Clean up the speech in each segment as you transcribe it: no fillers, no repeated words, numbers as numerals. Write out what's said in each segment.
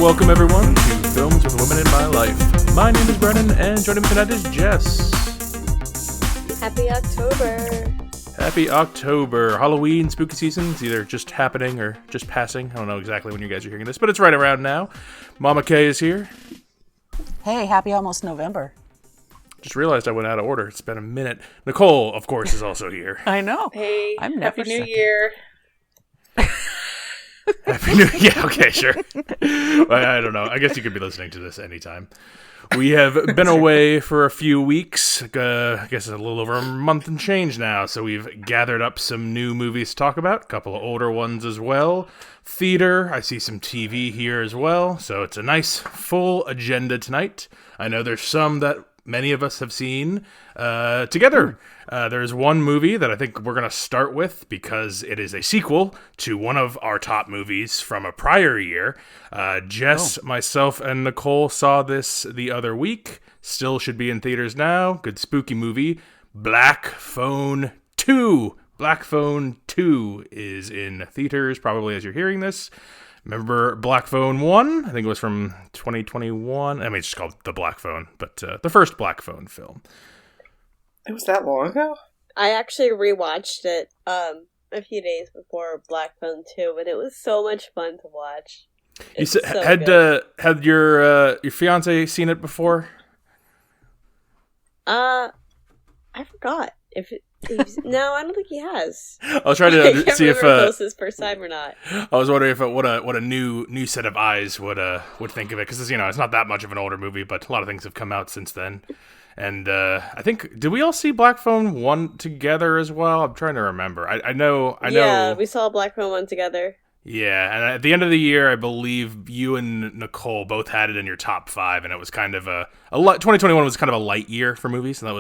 welcome everyone to Films with Women in My Life. My name is Brennan, and joining me tonight is Jess. Happy October. Happy October. Halloween, spooky season. It's either just happening or just passing. I don't know exactly when you guys are hearing this, but it's right around now. Mama K is here. Hey, happy almost November. Just realized I went out of order. It's been a minute. Nicole, of course, is also here. I know. Hey, I'm never Happy New second. Year. Happy New Year. Yeah, okay, sure. I don't know. I guess you could be listening to this anytime. We have been away for a few weeks. I guess a little over a month and change now. So we've gathered up some new movies to talk about. A couple of older ones as well. Theater. I see some TV here as well. So it's a nice full agenda tonight. I know there's some that many of us have seen together. There's one movie that I think we're going to start with because it is a sequel to one of our top movies from a prior year. Jess, myself, and Nicole saw this the other week. Still should be in theaters now. Good spooky movie. Black Phone 2. Black Phone 2 is in theaters probably as you're hearing this. Remember Black Phone 1? I think it was from 2021. I mean, it's just called The Black Phone, but the first Black Phone film. It was that long ago? I actually rewatched it a few days before Black Phone 2, and it was so much fun to watch. Had your fiance seen it before? I forgot. No, I don't think he has. I was trying to see if it was his first time or not. I was wondering if what a new set of eyes would think of it, because it's not that much of an older movie, but a lot of things have come out since then. And I think, did we all see Black Phone 1 together as well? I'm trying to remember. I know. Yeah, we saw Black Phone 1 together. Yeah, and at the end of the year, I believe you and Nicole both had it in your top 5, and it was kind of 2021 was kind of a light year for movies, and that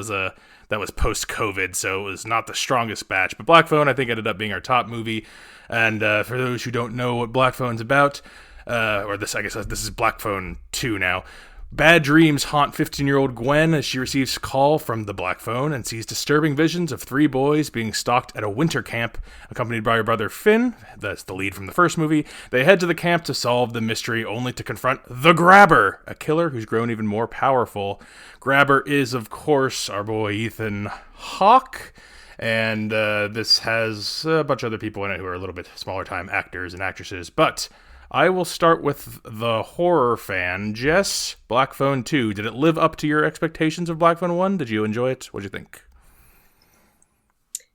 was post-COVID, so it was not the strongest batch. But Black Phone, I think, ended up being our top movie. And for those who don't know what Black Phone's about, I guess this is Black Phone 2 now. Bad dreams haunt 15-year-old Gwen as she receives a call from the Black Phone and sees disturbing visions of 3 boys being stalked at a winter camp, accompanied by her brother Finn. That's the lead from the first movie. They head to the camp to solve the mystery, only to confront the Grabber, a killer who's grown even more powerful. Grabber is, of course, our boy Ethan Hawke. And this has a bunch of other people in it who are a little bit smaller-time actors and actresses. But I will start with the horror fan. Jess, Black Phone 2. Did it live up to your expectations of Black Phone 1? Did you enjoy it? What'd you think?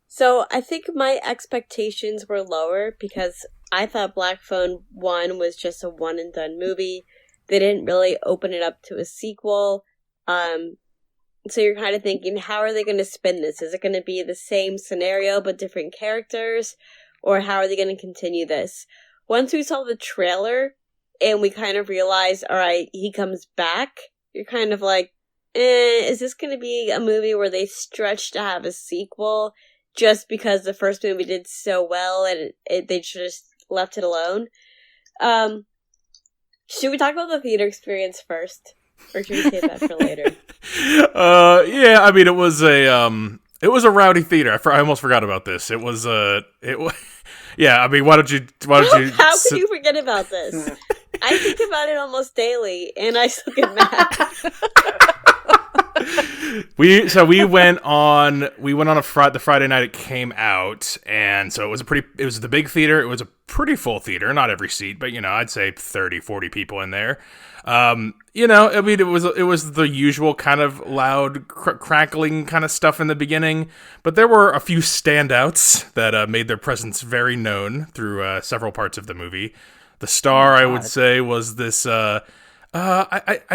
So I think my expectations were lower because I thought Black Phone 1 was just a one-and-done movie. They didn't really open it up to a sequel. So you're kind of thinking, how are they going to spin this? Is it going to be the same scenario but different characters? Or how are they going to continue this? Once we saw the trailer and we kind of realized, all right, he comes back, you're kind of like, is this going to be a movie where they stretch to have a sequel just because the first movie did so well and they just left it alone? Should we talk about the theater experience first? Or should we save that for later? Yeah, I mean, it was a rowdy theater. I almost forgot about this. Yeah, I mean, why don't you? How could you forget about this? I think about it almost daily, and I still get mad. We went on the Friday night it came out, and so it was the big theater. It was a pretty full theater, not every seat, but I'd say 30, 40 people in there. I mean, it was the usual kind of loud crackling kind of stuff in the beginning, but there were a few standouts that made their presence very known through several parts of the movie. The star, I would say, was this. I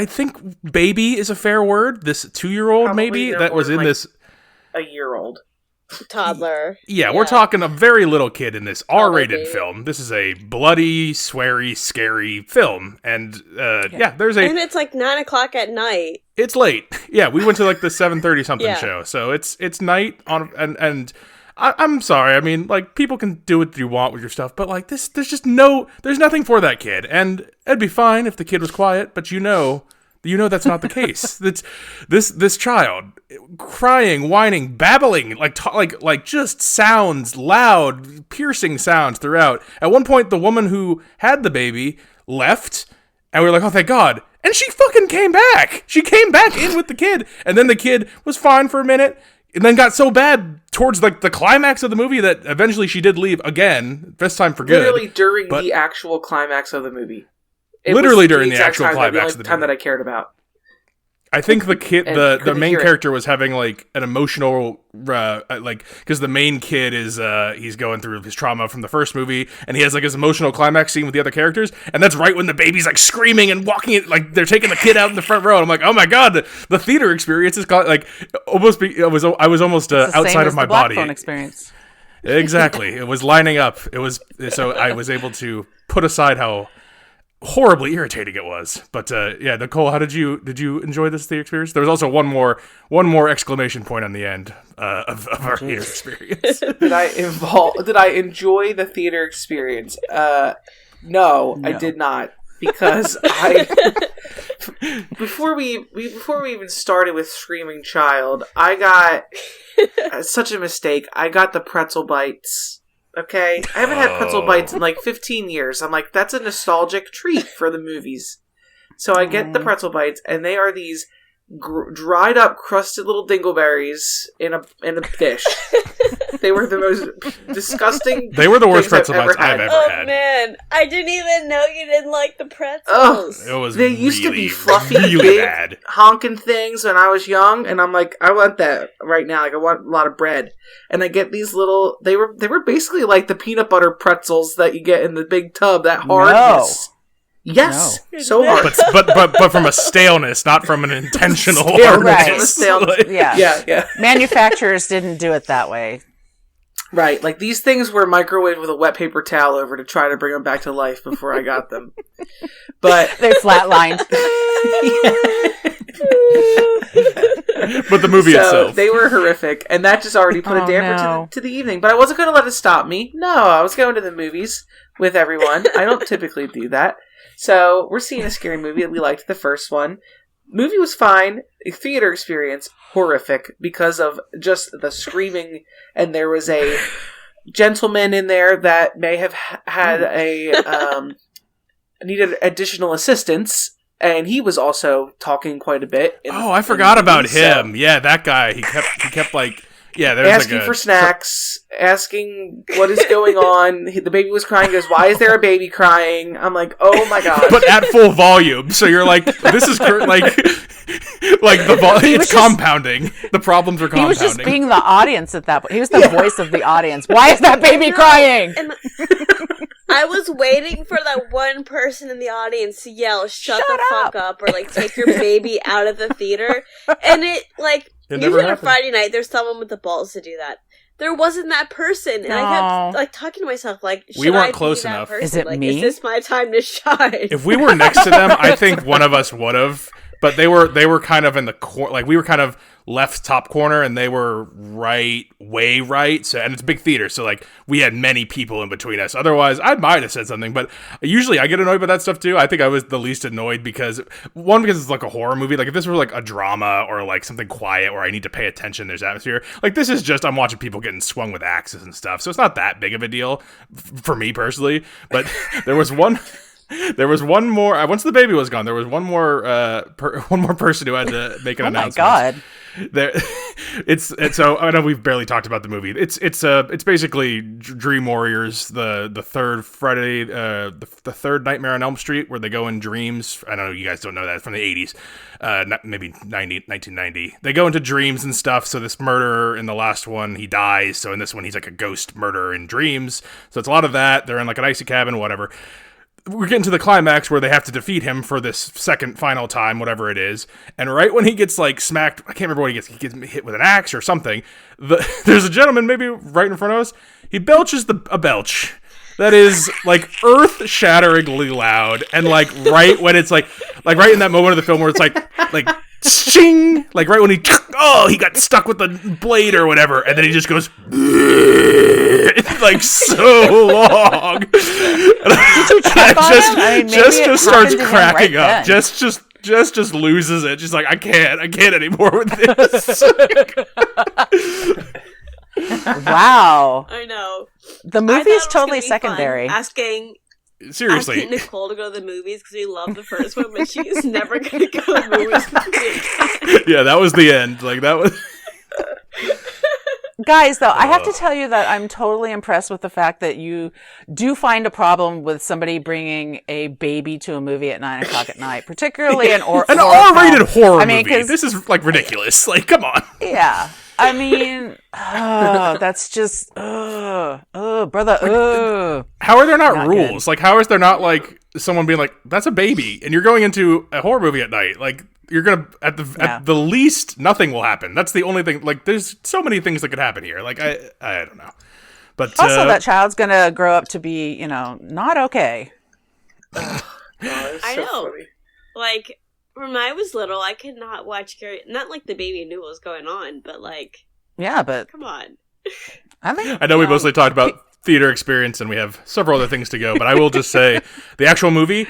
think baby is a fair word. This 2-year-old Probably maybe that was in this. A year-old. Toddler. Yeah, we're talking a very little kid in this R-rated film. This is a bloody, sweary, scary film. And, there's a... And it's like 9 o'clock at night. It's late. Yeah, we went to like the 7:30 something show. So it's night on... And I'm sorry. I mean, like, people can do what you want with your stuff. But, like, there's nothing for that kid. And it'd be fine if the kid was quiet. But that's not the case. This child crying, whining, babbling, like just sounds, loud, piercing sounds throughout. At one point, the woman who had the baby left, And we were like, oh, thank God. And she fucking came back. She came back in with the kid. And then the kid was fine for a minute. And then got so bad towards like the climax of the movie that eventually she did leave again. This time for good. Literally during the actual climax of the movie. Literally during the actual climax of the movie. Time that I cared about. I think the kid, the main character was having like an emotional, because the main kid is, he's going through his trauma from the first movie, and he has like his emotional climax scene with the other characters, and that's right when the baby's like screaming and walking, like they're taking the kid out in the front row, and I'm like, oh my God, the theater experience is like almost, I was almost outside of my body. Phone experience. Exactly, it was lining up. It was so I was able to put aside how horribly irritating it was. But yeah, Nicole, how did you enjoy this theater experience? There was also one more exclamation point on the end of our theater experience. Did I enjoy the theater experience? No, I did not, because before we even started with Screaming Child, I got such a mistake. I got the pretzel bites. Okay, I haven't had pretzel bites in like 15 years. I'm like, that's a nostalgic treat for the movies. So I get the pretzel bites, and they are these dried up, crusted little dingleberries in a dish. They were the most disgusting. They were the worst pretzel bites I've ever had. Oh man, I didn't even know you didn't like the pretzels. It was. They used to be fluffy, really big, bad, honking things when I was young, and I'm like, I want that right now. Like, I want a lot of bread, and I get these little. They were basically like the peanut butter pretzels that you get in the big tub. That hardness. No. Yes, so hard. But from a staleness, not from an intentional hardness. Right. Yeah. Manufacturers didn't do it that way. Right, like these things were microwaved with a wet paper towel over to try to bring them back to life before I got them. But they flatlined. But the movie itself. They were horrific, and that just already put a damper to the evening. But I wasn't going to let it stop me. No, I was going to the movies with everyone. I don't typically do that. So we're seeing a scary movie. We liked the first one. Movie was fine. Theater experience, horrific because of just the screaming. And there was a gentleman in there that may have had needed additional assistance. And he was also talking quite a bit. I forgot about him. So, yeah, that guy. He kept like... Yeah, there was asking for snacks, asking what is going on. The baby was crying. He goes, why is there a baby crying? I'm like, oh my God. But at full volume. So you're like, this is like the it's compounding. The problems are compounding. He was just being the audience at that point. He was the voice of the audience. Why is that baby crying? And I was waiting for that one person in the audience to yell, shut the fuck up, or like take your baby out of the theater. And it like... Usually on a Friday night, there's someone with the balls to do that. There wasn't that person, and I kept like talking to myself, like, should we weren't I close be that enough. person? Is it like, me? Is this my time to shine? If we were next to them, I think one of us would have. But they were kind of in the corner, like we were kind of left top corner, and they were way right. So, and it's a big theater, so like we had many people in between us. Otherwise, I might have said something. But usually, I get annoyed by that stuff too. I think I was the least annoyed because it's like a horror movie. Like if this were like a drama or like something quiet where I need to pay attention, there's atmosphere. Like this is just I'm watching people getting swung with axes and stuff. So it's not that big of a deal for me personally. But there was one. There was one more. Once the baby was gone, there was one more person who had to make an announcement. Oh my God! It's so I know we've barely talked about the movie. It's basically Dream Warriors, the third Friday, the third Nightmare on Elm Street, where they go in dreams. I know you guys don't know that, from the 80s, maybe 1990. They go into dreams and stuff. So this murderer in the last one, he dies. So in this one, he's like a ghost murderer in dreams. So it's a lot of that. They're in like an icy cabin, whatever. We're getting to the climax where they have to defeat him for this second final time, whatever it is. And right when he gets like smacked, I can't remember what he gets hit with an axe or something. There's a gentleman maybe right in front of us. He belches a belch that is like earth-shatteringly loud, and like right when it's like right in that moment of the film where it's like ching, like right when he got stuck with the blade or whatever, and then he just goes it's like so long. Did you check on him? I mean, just starts cracking up. Just loses it. Just like I can't anymore with this. Wow. I know. The movie is totally secondary. Asking seriously. asking Nicole to go to the movies because we love the first one, but she's never going to go to the movies with me. Yeah, that was the end. Like, that was... Guys, though, I have to tell you that I'm totally impressed with the fact that you do find a problem with somebody bringing a baby to a movie at 9 o'clock at night, particularly an R-rated horror movie. This is, like, ridiculous. Like, come on. Yeah. I mean, that's just, brother, How are there not rules? good. Like, how is there not, like, someone being like, that's a baby, and you're going into a horror movie at night? Like, you're gonna, at the least, nothing will happen. That's the only thing. Like, there's so many things that could happen here. Like, I don't know. But also, that child's gonna grow up to be, not okay. I know. Funny. Like, when I was little, I could not watch not like the baby knew what was going on, but like, Yeah, but come on. I know we mostly talked about theater experience, and we have several other things to go. But I will just say, the actual movie,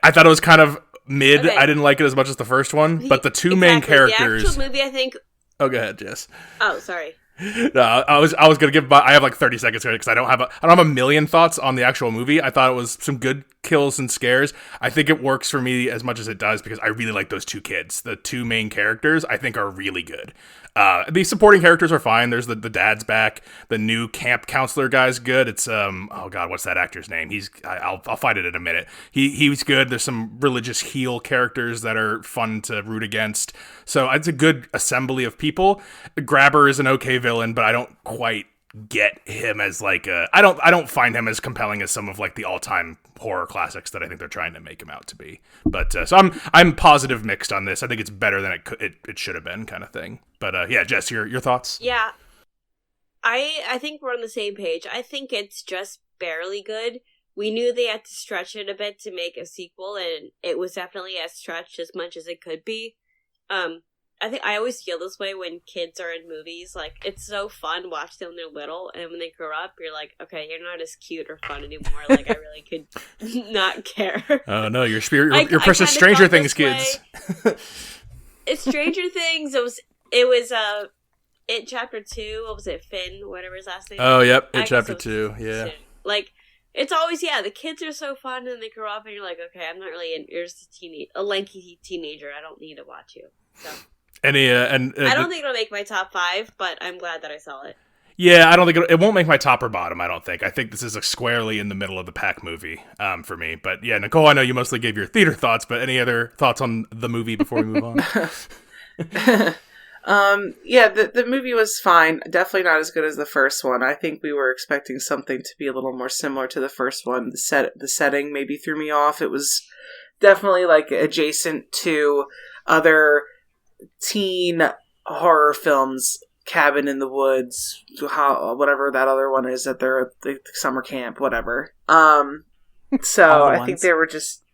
I thought it was kind of mid. Okay. I didn't like it as much as the first one. But the two main characters. The actual movie, I think. Oh, go ahead, Jess. Oh, sorry. No, I was gonna give. I have like 30 seconds here because I don't have a million thoughts on the actual movie. I thought it was some good kills and scares. I think it works for me as much as it does because I really like those two kids. The two main characters I think are really good. The supporting characters are fine. There's the dad's back. The new camp counselor guy's good. It's oh god, what's that actor's name? I'll find it in a minute. He's good. There's some religious heel characters that are fun to root against. So it's a good assembly of people. Grabber is an okay villain, but I don't quite get him as like I don't find him as compelling as some of like the all-time horror classics that I think they're trying to make him out to be. But so I'm positive mixed on this. I think it's better than it should have been, kind of thing. But yeah, Jess, your thoughts? Yeah, I think we're on the same page. I think it's just barely good. We knew they had to stretch it a bit to make a sequel, and it was definitely as stretched as much as it could be. I think I always feel this way when kids are in movies. Like, it's so fun watching them when they're little, and when they grow up, you're like, okay, you're not as cute or fun anymore. Like, I really could not care. Oh no, you're precious Stranger Things kids. It's Stranger Things. It was It Chapter 2. What was it? Finn, whatever his last name. Oh, yep. It I Chapter guess 2. Yeah. Like, it's always, the kids are so fun, and they grow up, and you're like, okay, I'm not really you're just a lanky teenager. I don't need to watch you. So. And I don't think it'll make my top 5, but I'm glad that I saw it. Yeah, I don't think it won't make my top or bottom. I don't think. I think this is a squarely in the middle of the pack movie for me. But yeah, Nicole, I know you mostly gave your theater thoughts, but any other thoughts on the movie before we move on? Yeah, the movie was fine. Definitely not as good as the first one. I think we were expecting something to be a little more similar to the first one. The setting maybe threw me off. It was definitely like adjacent to other teen horror films, Cabin in the Woods, whatever that other one is that they're at the summer camp, whatever. So I think they were just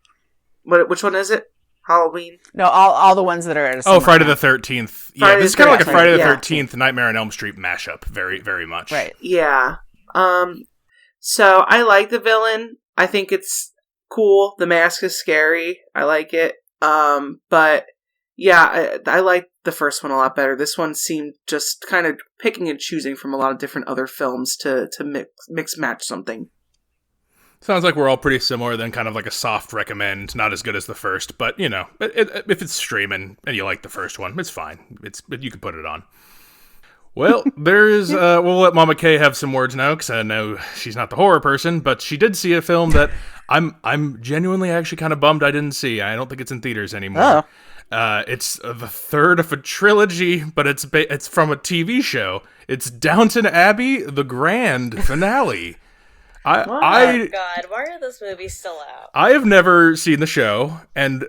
which one is it? Halloween? No, all the ones that are at a Friday the 13th. Yeah, this is kind of like a Friday the 13th Nightmare on Elm Street mashup, very, very much. Right. Yeah. So I like the villain. I think it's cool. The mask is scary. I like it. But yeah, I like the first one a lot better. This one seemed just kind of picking and choosing from a lot of different other films to mix match something. Sounds like we're all pretty similar, then kind of like a soft recommend, not as good as the first, but if it's streaming and you like the first one, it's fine. You can put it on. Well, we'll let Mama Kay have some words now, because I know she's not the horror person, but she did see a film that I'm genuinely actually kind of bummed I didn't see. I don't think it's in theaters anymore. Oh. It's the third of a trilogy, but it's from a TV show. It's Downton Abbey, the grand finale. Oh God, why are those movies still out? I have never seen the show, and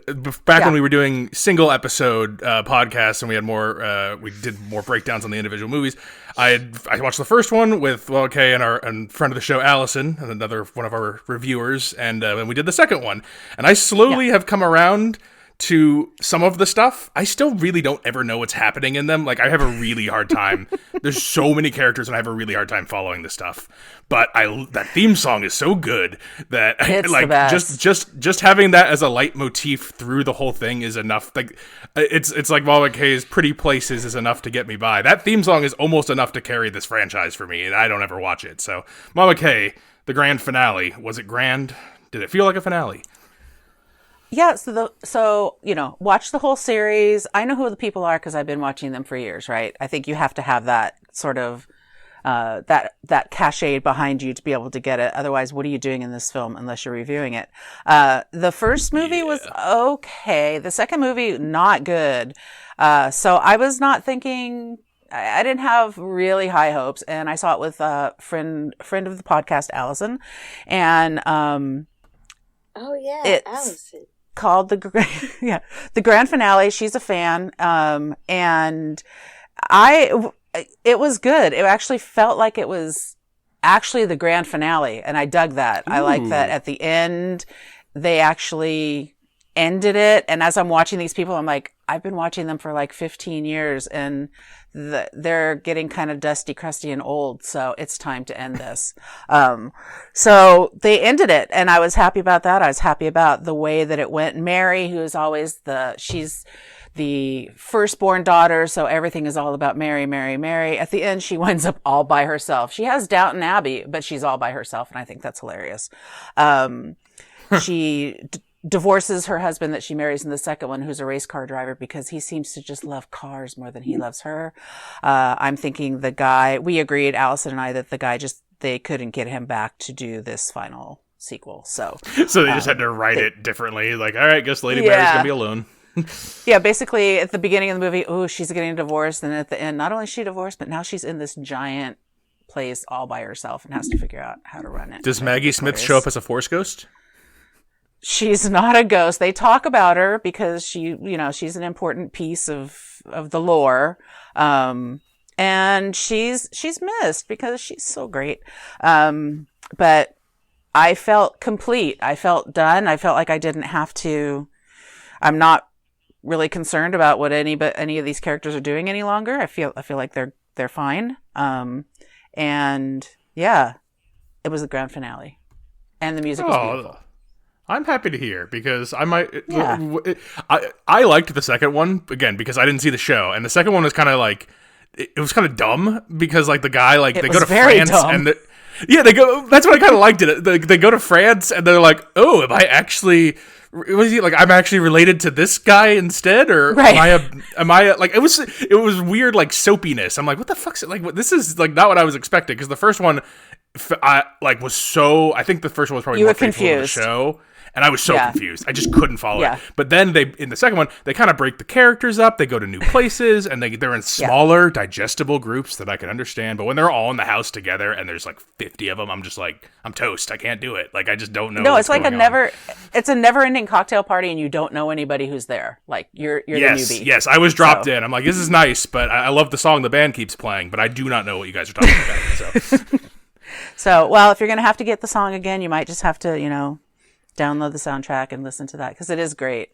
back when we were doing single episode podcasts and we did more breakdowns on the individual movies, I watched the first one with Kay and friend of the show Allison, and another one of our reviewers, and we did the second one, and I slowly have come around to some of the stuff. I still really don't ever know what's happening in them. Like, I have a really hard time. There's so many characters, and I have a really hard time following the stuff. But that theme song is so good that it's like the best. just having that as a leitmotif through the whole thing is enough. Like, it's like Mama Kay's "Pretty Places" is enough to get me by. That theme song is almost enough to carry this franchise for me, and I don't ever watch it. So, Mama Kay, the grand finale, was it grand? Did it feel like a finale? Yeah, so watch the whole series. I know who the people are because I've been watching them for years, right? I think you have to have that sort of that cachet behind you to be able to get it. Otherwise, what are you doing in this film unless you're reviewing it? The first movie was okay. The second movie, not good. So I was not thinking. I didn't have really high hopes, and I saw it with a friend of the podcast, Allison, and oh yeah, it's Allison. Called the grand finale. She's a fan, and it was good. It actually felt like it was actually the grand finale, and I dug that. Ooh. I like that at the end they actually ended it, and as I'm watching these people, I'm like, I've been watching them for like 15 years, and they're getting kind of dusty, crusty, and old, so it's time to end this. So they ended it, and I was happy about that. I was happy about the way that it went. Mary, who is always she's the firstborn daughter, so everything is all about Mary, Mary, Mary. At the end, she winds up all by herself. She has Downton Abbey, but she's all by herself, and I think that's hilarious. She divorces her husband that she marries in the second one, who's a race car driver, because he seems to just love cars more than he loves her. I'm thinking the guy, we agreed, Allison and I, that the guy they couldn't get him back to do this final sequel. So they just had to write it differently. Like, all right, guess Lady Mary's going to be alone. Yeah, basically at the beginning of the movie, she's getting divorced. And at the end, not only is she divorced, but now she's in this giant place all by herself and has to figure out how to run it. Does Maggie Smith show up as a Force ghost? She's not a ghost. They talk about her because she's an important piece of the lore. And she's missed because she's so great. But I felt complete. I felt done. I felt like I didn't have to, I'm not really concerned about what any of these characters are doing any longer. I feel like they're fine. And yeah, it was the grand finale and the music was beautiful. I'm happy to hear because I might. Yeah. I liked the second one again because I didn't see the show, and the second one was kind of like it was kind of dumb because like the guy they go to France dumb. And they go. That's what I kind of liked it. They go to France and they're like, oh, am I actually? Was he like I'm actually related to this guy instead, or right. am I like it was weird like soapiness. I'm like, what the fuck's it like? This is like not what I was expecting because the first one, I was so. I think the first one was probably more faithful to the show. And I was so confused. I just couldn't follow it. But then in the second one, they kind of break the characters up. They go to new places, and they're in smaller, digestible groups that I can understand. But when they're all in the house together, and there's like 50 of them, I'm just like, I'm toast. I can't do it. Like I just don't know. No, it's like it's a never-ending cocktail party, and you don't know anybody who's there. Like you're the newbie. Yes, I was dropped in. I'm like, this is nice, but I love the song the band keeps playing, but I do not know what you guys are talking about. So, so well, if you're gonna have to get the song again, you might just have to, download the soundtrack and listen to that because it is great.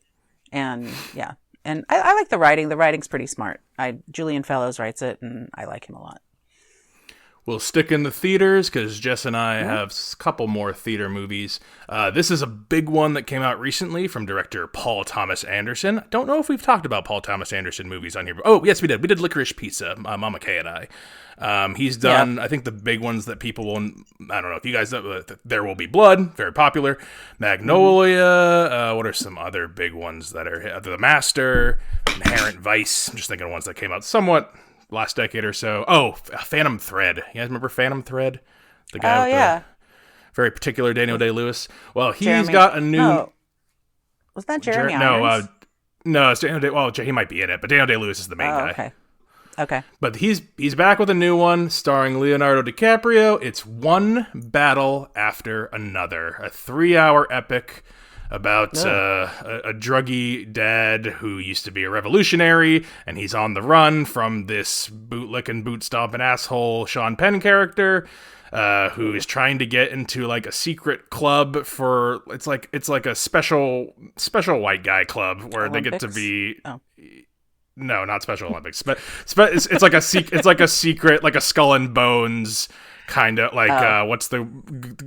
And yeah, and I like the writing. The writing's pretty smart. Julian Fellows writes it, and I like him a lot. We'll stick in the theaters because Jess and I have a couple more theater movies. This is a big one that came out recently from director Paul Thomas Anderson. I don't know if we've talked about Paul Thomas Anderson movies on here. Oh, yes, we did. We did Licorice Pizza, Mama Kay and I. He's done, I think, the big ones that people will, I don't know if you guys know, There Will Be Blood, very popular. Magnolia, what are some other big ones that are, The Master, Inherent Vice. I'm just thinking of ones that came out somewhat last decade or so. Oh, Phantom Thread. You guys remember Phantom Thread? The guy with the very particular Daniel Day-Lewis. Well, he's got a new... No. Was that Jeremy Irons? No, it's Daniel Day... Well, he might be in it, but Daniel Day-Lewis is the main guy. Okay. But he's back with a new one starring Leonardo DiCaprio. It's One Battle After Another, a 3-hour epic about a druggy dad who used to be a revolutionary, and he's on the run from this boot-licking, boot-stomping asshole Sean Penn character, who is trying to get into like a secret club for it's like a special white guy club where Olympics? They get to be. Oh. No, not Special Olympics, but it's like a secret, like a Skull and Bones kind of like what's the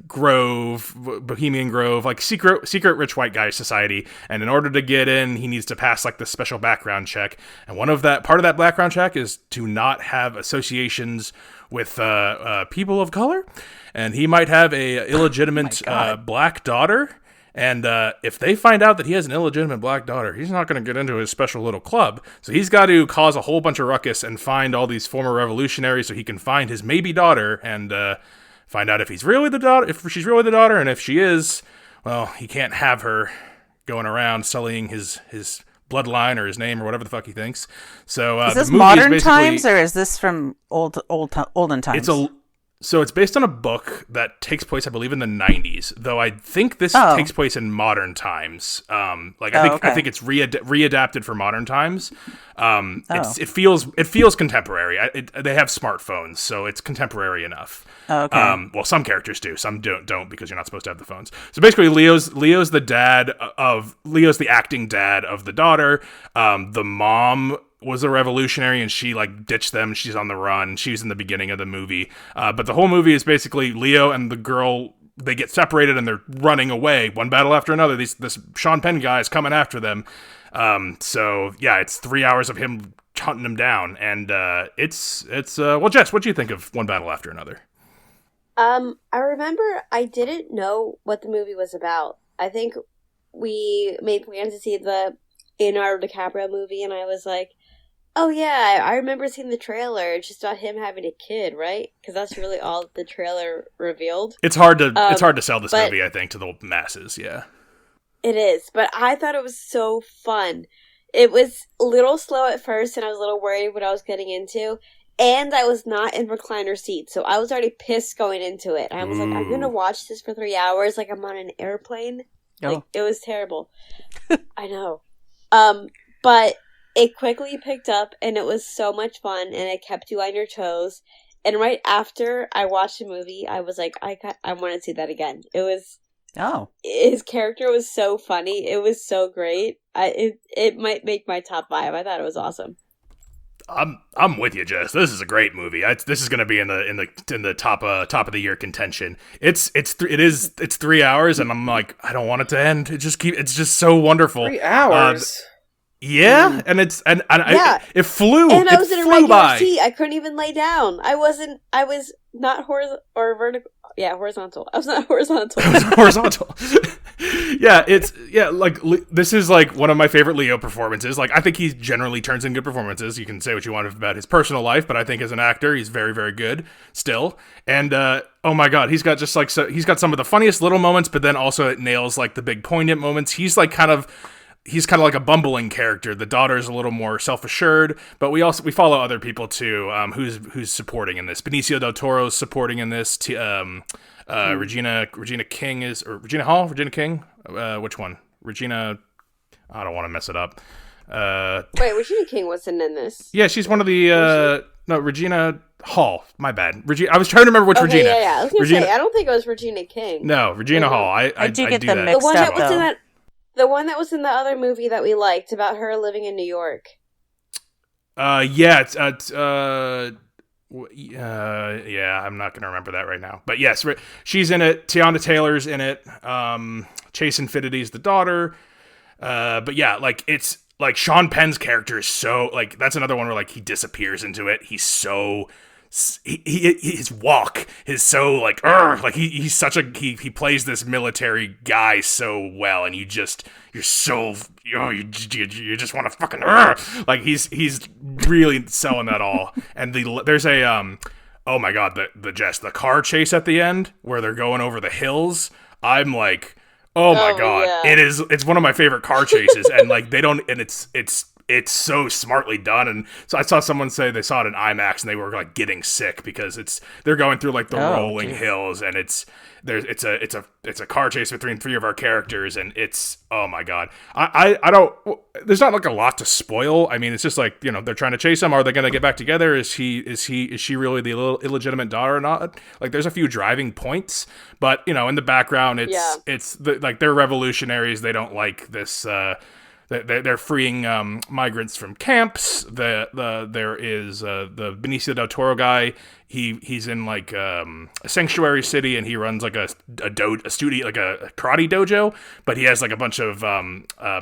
Grove, Bohemian Grove, like secret rich white guy society. And in order to get in, he needs to pass like this special background check. And part of that background check is to not have associations with people of color, and he might have a illegitimate black daughter. And if they find out that he has an illegitimate black daughter, he's not going to get into his special little club. So he's got to cause a whole bunch of ruckus and find all these former revolutionaries so he can find his maybe daughter and find out if he's really the daughter, if she's really the daughter, and if she is, well, he can't have her going around sullying his bloodline or his name or whatever the fuck he thinks. So is this the movie modern is times or is this from olden times? So it's based on a book that takes place, I believe, in the 90s. Though I think this takes place in modern times. I think it's readapted for modern times. It feels contemporary. They have smartphones, so it's contemporary enough. Oh, okay. Well, some characters do, some don't because you're not supposed to have the phones. So basically, Leo's the acting dad of the daughter. The mom was a revolutionary and she ditched them. She's on the run. She's in the beginning of the movie. But the whole movie is basically Leo and the girl, they get separated and they're running away one battle after another. This Sean Penn guy is coming after them. So yeah, it's 3 hours of him hunting them down. And well, Jess, what do you think of One Battle After Another? I remember I didn't know what the movie was about. I think we made plans to see the Leonardo DiCaprio movie and I was like, oh yeah, I remember seeing the trailer. It's just about him having a kid, right? Because that's really all the trailer revealed. It's hard to sell this movie, I think, to the masses. Yeah, it is. But I thought it was so fun. It was a little slow at first, and I was a little worried what I was getting into. And I was not in recliner seat, so I was already pissed going into it. I was like, I'm gonna watch this for 3 hours, like I'm on an airplane. Oh. Like it was terrible. I know. But it quickly picked up and it was so much fun and it kept you on your toes. And right after I watched the movie, I was like, I want to see that again. His character was so funny. It was so great. It might make my top 5. I thought it was awesome. I'm with you, Jess. This is a great movie. This is going to be in the top of the year contention. It's 3 hours, and I'm like, I don't want it to end. It's just so wonderful. 3 hours. Yeah, and it flew. And I was in a regular by. seat. I couldn't even lay down. I was not vertical. Yeah, horizontal. I was not horizontal. I was horizontal. This is one of my favorite Leo performances. I think he generally turns in good performances. You can say what you want about his personal life, but I think as an actor, he's very, very good still. And oh my god, he's got he's got some of the funniest little moments, but then also it nails the big poignant moments. He's kind of like a bumbling character. The daughter's a little more self-assured, but we follow other people too. Who's supporting in this? Benicio del Toro's supporting in this. Regina King Regina Hall? Regina King? Which one? Regina? I don't want to mess it up. Wait, Regina King wasn't in this. Yeah, she's one of the. No, Regina Hall. My bad. I was trying to remember which Regina. Yeah. I was gonna say, I don't think it was Regina King. No, Regina Hall. I do get do them that. mixed up. The one that was in the other movie that we liked about her living in New York. Yeah, I'm not gonna remember that right now. But yes, she's in it. Tiana Taylor's in it. Chase Infinity's the daughter. But yeah, it's Sean Penn's character is so that's another one where he disappears into it. He's so. His walk is so he's such he plays this military guy so well, and you just want to fucking he's really selling that all. And there's a oh my god, the car chase at the end where they're going over the hills. I'm like, oh my god, yeah. It's one of my favorite car chases, and it's so smartly done. And so I saw someone say they saw it in IMAX and they were getting sick because they're going through the rolling hills, and it's a car chase between 3 of our characters, and it's, oh my god. I don't, there's not a lot to spoil. I mean, it's just they're trying to chase him. Are they going to get back together? Is she really the illegitimate daughter or not? There's a few driving points, but in the background, they're revolutionaries. They don't like this they're freeing migrants from camps. There is the Benicio del Toro guy. He's in like a sanctuary city, and he runs like a studio, like a karate dojo. But he has like a bunch of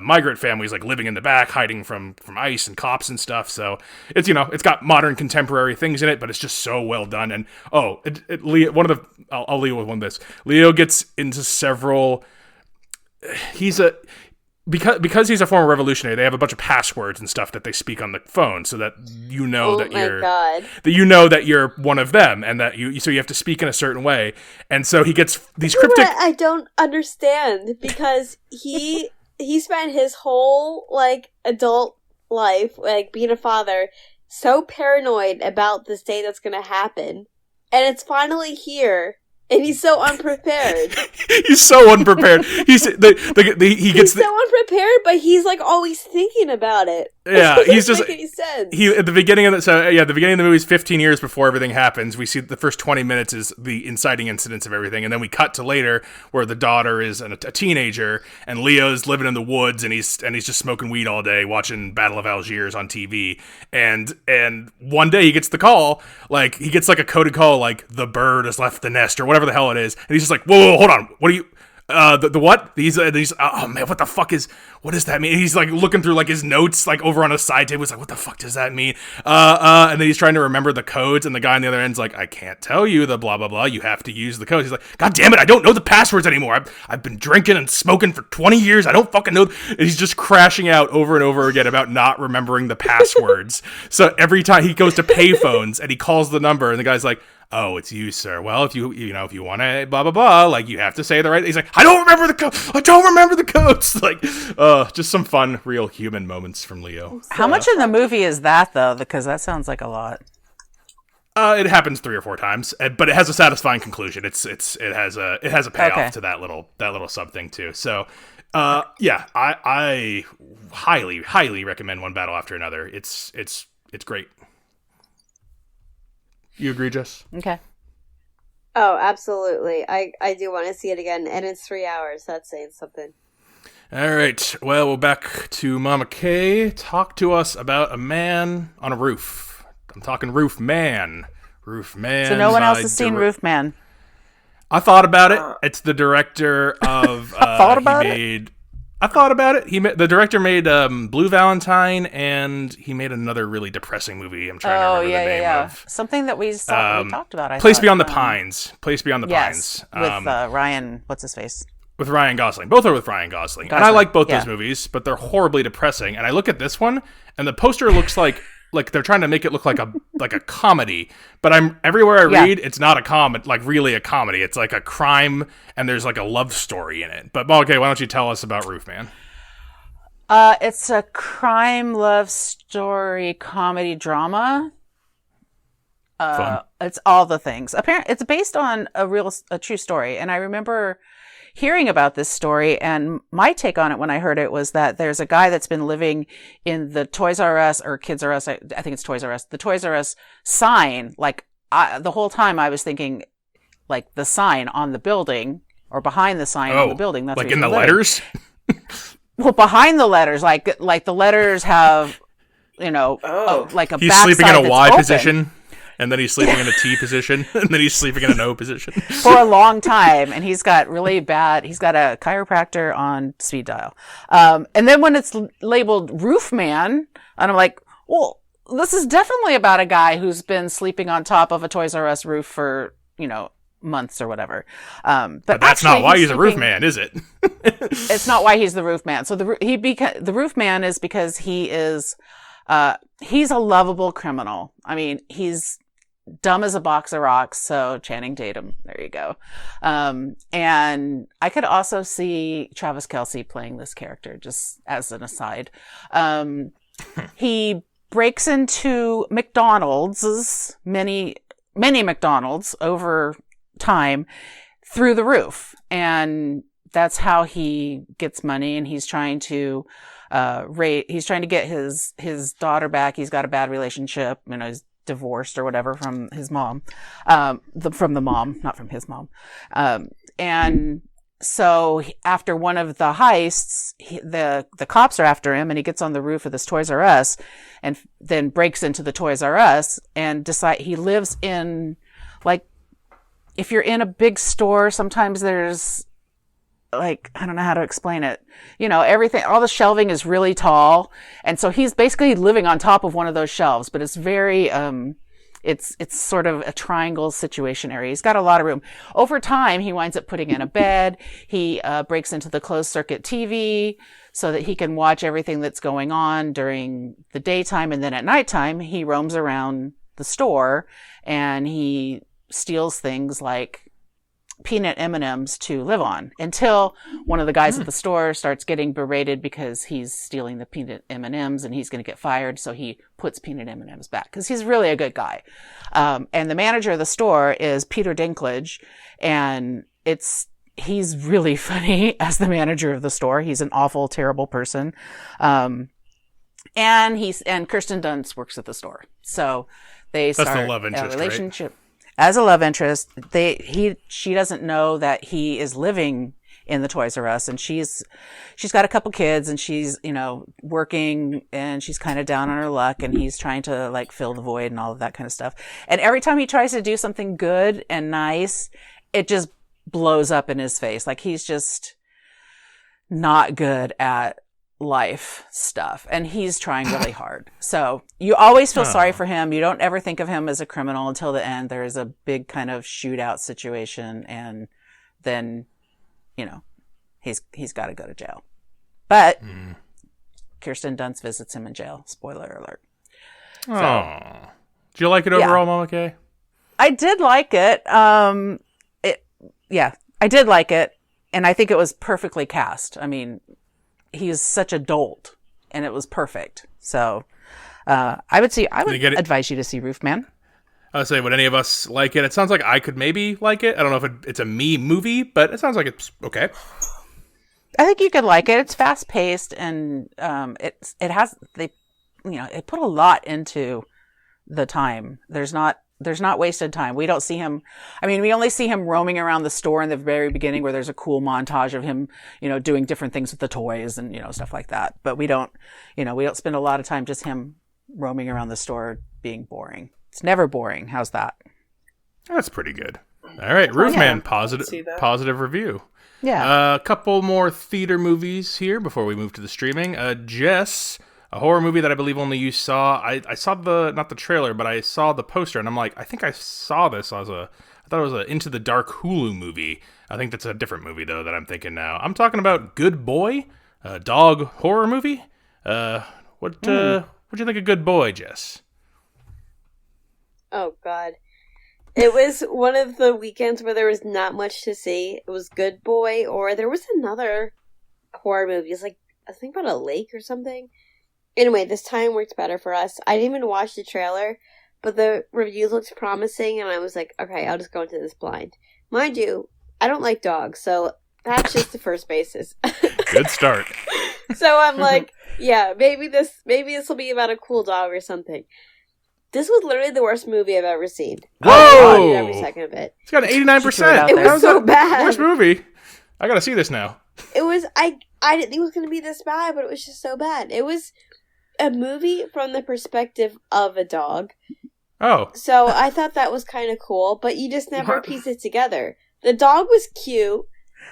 migrant families like living in the back, hiding from ICE and cops and stuff. So it's it's got modern contemporary things in it, but it's just so well done. And I'll leave with one of this. Leo gets into several. Because he's a former revolutionary, they have a bunch of passwords and stuff that they speak on the phone, so that that you're one of them, and that you have to speak in a certain way. And so he gets these cryptic. I don't understand, because he spent his whole like adult life, like being a father, so paranoid about this day that's going to happen, and it's finally here. And he's so unprepared. He's so unprepared. He gets so unprepared, but he's like always thinking about it. Yeah, he's just make any sense. At the beginning of the beginning of the movie is 15 years before everything happens. We see the first 20 minutes is the inciting incidents of everything, and then we cut to later where the daughter is a teenager, and Leo's living in the woods, and he's just smoking weed all day, watching Battle of Algiers on TV, and one day he gets the call, like he gets like a coded call, like the bird has left the nest or whatever the hell it is, and he's just like, whoa, hold on, what are you? The what? These oh man, what does that mean? And he's like looking through like his notes, like over on a side table. He's like, what the fuck does that mean? And then he's trying to remember the codes, and the guy on the other end's like, I can't tell you the blah blah blah. You have to use the codes. He's like, God damn it, I don't know the passwords anymore. I've been drinking and smoking for 20 years. I don't fucking know. And he's just crashing out over and over again about not remembering the passwords. So every time he goes to payphones and he calls the number, and the guy's like, oh, it's you, sir. Well, if you want to blah, blah, blah, like, you have to say the right. He's like, I don't remember the code. I don't remember the codes. Like, just some fun, real human moments from Leo. How much in the movie is that, though? Because that sounds like a lot. It happens 3 or 4 times, but it has a satisfying conclusion. It has a payoff to that little sub thing too. So, yeah, I highly, highly recommend One Battle After Another. It's great. You agree, Jess? Okay. Oh, absolutely. I do want to see it again, and it's 3 hours. That's saying something. All right. Well, we're back to Mama K. Talk to us about a man on a roof. I'm talking Roofman. Roofman. So no one else has seen Roofman. I thought about it. It's the director of. I thought about it. The director made Blue Valentine, and he made another really depressing movie. I'm trying to remember the name of. Something that we talked about. Place Beyond the Pines. Place Beyond the Pines. With Ryan, what's his face? With Ryan Gosling. Both are with Ryan Gosling. And I like both those movies, but they're horribly depressing. And I look at this one, and the poster looks like they're trying to make it look like a comedy, but everywhere I read, it's not a comedy, like really a comedy. It's like a crime, and there's like a love story in it. But okay, why don't you tell us about Roofman? It's a crime, love story, comedy, drama. Fun. It's all the things. Apparently, it's based on a true story, and I remember hearing about this story, and my take on it when I heard it was that there's a guy that's been living in the Toys R Us or Kids R Us. I think it's Toys R Us. The Toys R Us sign, the whole time I was thinking, like the sign on the building or behind the sign on the building. That's like in the letters. Well, behind the letters, like the letters have, like a. He's sleeping in a Y position. And then he's sleeping in a T position, and then he's sleeping in an O position. For a long time, and he's got a chiropractor on speed dial. And then when it's labeled Roofman, and I'm like, well, this is definitely about a guy who's been sleeping on top of a Toys R Us roof for, months or whatever. But that's not why he's a roofman, is it? It's not why he's the roofman. So the roofman is because he is, he's a lovable criminal. I mean, he's dumb as a box of rocks. So Channing Tatum, there you go. And I could also see Travis Kelce playing this character, just as an aside. He breaks into McDonald's, many McDonald's over time through the roof. And that's how he gets money. And he's trying to, he's trying to get his daughter back. He's got a bad relationship, he's divorced or whatever from his mom, from the mom, not from his mom. And So after one of the heists, the cops are after him, and he gets on the roof of this Toys R Us, and then breaks into the Toys R Us and he lives in, like, if you're in a big store, sometimes there's, like, I don't know how to explain it. You know, everything, all the shelving is really tall, and so he's basically living on top of one of those shelves. But it's very it's sort of a triangle situation area. He's got a lot of room. Over time, he winds up putting in a bed. He breaks into the closed circuit TV so that he can watch everything that's going on during the daytime. And then at nighttime, he roams around the store and he steals things like peanut M&Ms to live on, until one of the guys at the store starts getting berated because he's stealing the peanut M&Ms and he's going to get fired. So he puts peanut M&Ms back because he's really a good guy. And the manager of the store is Peter Dinklage, and he's really funny as the manager of the store. He's an awful, terrible person. And Kirsten Dunst works at the store. So they start the love interest, a relationship. Right? As a love interest, she doesn't know that he is living in the Toys R Us, and she's got a couple kids, and she's, you know, working, and she's kind of down on her luck, and he's trying to, like, fill the void and all of that kind of stuff. And every time he tries to do something good and nice, it just blows up in his face. Like, he's just not good at life stuff, and he's trying really hard. So you always feel sorry for him. You don't ever think of him as a criminal until the end. There is a big kind of shootout situation, and then, you know, he's got to go to jail. But Kirsten Dunst visits him in jail. Spoiler alert. Oh, do you like it overall, Mama Kay? I did like it. I did like it, and I think it was perfectly cast. I mean, he's such a dolt, and it was perfect. So I would advise you to see Roofman. I would say, would any of us like it? It sounds like I could maybe like it. I don't know if it's a me movie, but it sounds like it's okay. I think you could like it. It's fast paced, and it put a lot into the time. There's not wasted time. We don't see him. I mean, we only see him roaming around the store in the very beginning, where there's a cool montage of him, you know, doing different things with the toys and, you know, stuff like that. But we don't spend a lot of time just him roaming around the store being boring. It's never boring. How's that? That's pretty good. All right, Roofman, positive review. Yeah. A couple more theater movies here before we move to the streaming. Jess, a horror movie that I believe only you saw. I saw not the trailer, but I saw the poster, and I'm like, I think I saw this I thought it was a Into the Dark Hulu movie. I think that's a different movie, though, that I'm thinking now. I'm talking about Good Boy, a dog horror movie. What'd you think of Good Boy, Jess? Oh, God. It was one of the weekends where there was not much to see. It was Good Boy, or there was another horror movie. It's like, I think about a lake or something. Anyway, this time worked better for us. I didn't even watch the trailer, but the review looked promising, and I was like, okay, I'll just go into this blind. Mind you, I don't like dogs, so that's just the first basis. Good start. So I'm like, yeah, maybe this will be about a cool dog or something. This was literally the worst movie I've ever seen. Whoa! I hated every second of it. It's got an 89%. It was so bad. Worst movie. I gotta see this now. It was, I didn't think it was going to be this bad, but it was just so bad. It was a movie from the perspective of a dog. Oh. So I thought that was kind of cool, but you just never piece it together. The dog was cute,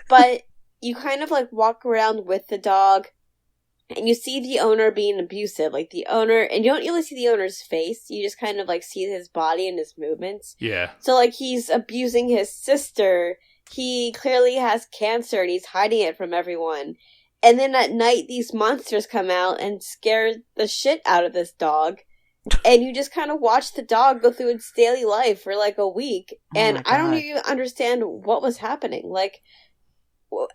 but you kind of like walk around with the dog, and you see the owner being abusive. Like the owner, and you don't really see the owner's face. You just kind of like see his body and his movements. Yeah. So like he's abusing his sister. He clearly has cancer and he's hiding it from everyone. And then at night, these monsters come out and scare the shit out of this dog. And you just kind of watch the dog go through its daily life for like a week. And I don't even understand what was happening. Like,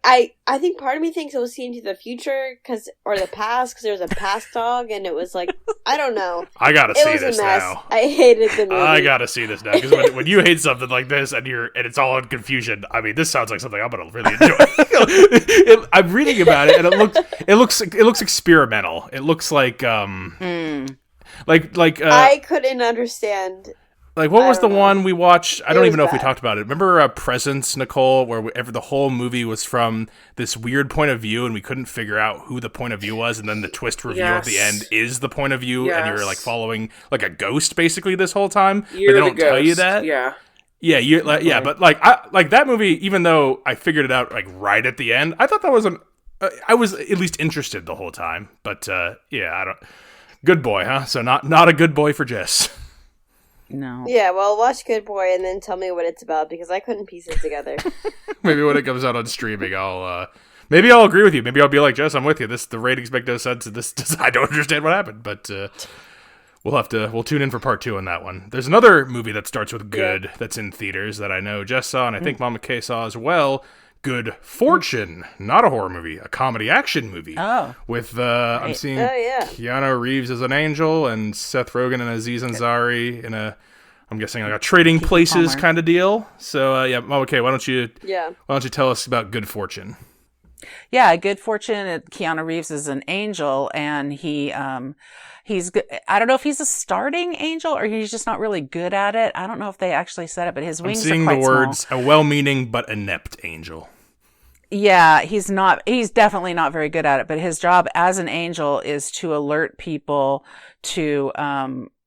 I think part of me thinks it was seen into the future or the past, because there was a past dog, and it was like, I don't know. I gotta see this now. I hated the movie. I gotta see this now, because when you hate something like this and it's all in confusion, I mean, this sounds like something I'm gonna really enjoy. I'm reading about it, and it looks experimental. It looks like I couldn't understand Like, what was the don't know. one we watched? I don't was even know if we bad. talked about it. Remember Presence, Nicole, where the whole movie was from this weird point of view, and we couldn't figure out who the point of view was, and then the twist reveal at the Yes. end is the point of view, and you're, like, Yes. following, like, a ghost, basically, this whole time, You're but they the don't tell you ghost. that. Yeah. Yeah, yeah, but, like, that movie, even though I figured it out, like, right at the end, I thought that was I was at least interested the whole time, but, yeah, I don't... Good boy, huh? So not a good boy for Jess. No. Yeah, well, watch Good Boy and then tell me what it's about because I couldn't piece it together. Maybe when it comes out on streaming, maybe I'll agree with you. Maybe I'll be like, Jess, I'm with you. The ratings make no sense. I don't understand what happened, but we'll tune in for part 2 on that one. There's another movie that starts with good that's in theaters that I know Jess saw and I think Mama Kay saw as well. Good Fortune, not a horror movie, a comedy action movie. Oh, with I'm seeing Oh, yeah. Keanu Reeves as an angel and Seth Rogen and Aziz Ansari in I'm guessing like a Trading Places Palmer. kind of deal. So yeah, okay, why don't you tell us about Good Fortune? Yeah, Good Fortune. Keanu Reeves is an angel, and he's good. I don't know if he's a starting angel or he's just not really good at it. I don't know if they actually said it, but his wings I'm seeing are quite the words small. a well-meaning but inept angel. Yeah, he's definitely not very good at it, but his job as an angel is to alert people to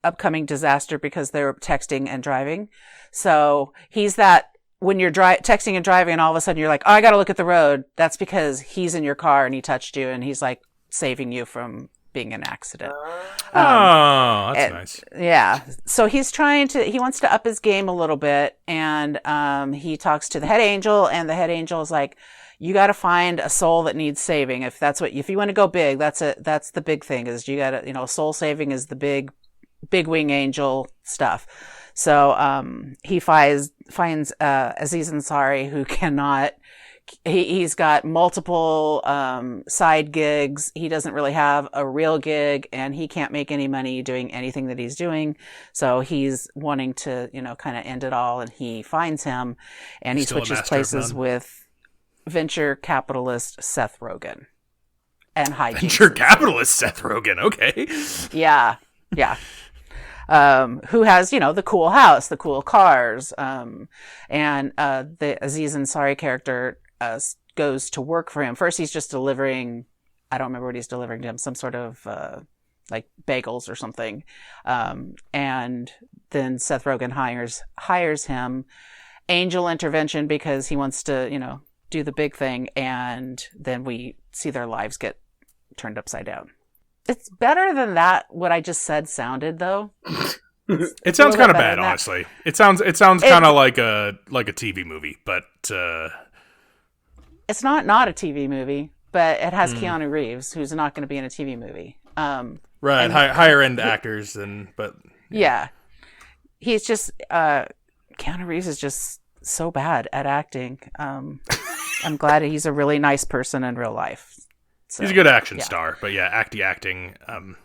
upcoming disaster because they're texting and driving. So he's that when you're texting and driving and all of a sudden you're like, oh, I got to look at the road. That's because he's in your car and he touched you and he's like saving you from being in an accident. Oh, that's nice. Yeah. So he wants to up his game a little bit, and he talks to the head angel, and the head angel is like, you got to find a soul that needs saving. If you want to go big, that's the big thing is you got to, soul saving is the big wing angel stuff. So, he finds Aziz Ansari, who cannot, he's got multiple, side gigs. He doesn't really have a real gig and he can't make any money doing anything that he's doing. So he's wanting to, kind of end it all, and he finds him and he Still a switches master of places none. with venture capitalist Seth Rogen and hijinks. Venture capitalist Seth Rogen. Okay. Yeah. Who has, the cool house, the cool cars. And the Aziz Ansari character goes to work for him. First, he's just delivering, I don't remember what he's delivering to him, some sort of like bagels or something. And then Seth Rogen hires him, angel intervention, because he wants to, do the big thing. And then we see their lives get turned upside down. It's better than that. What I just said sounded, though. It sounds kind of better bad, than that. honestly. It sounds kind of like a TV movie, but It's not a TV movie, but it has Keanu Reeves, who's not going to be in a TV movie. right, and- higher end actors, but Yeah. He's just, Keanu Reeves is just so bad at acting. I'm glad he's a really nice person in real life. So, he's a good action yeah. star. But yeah, acting,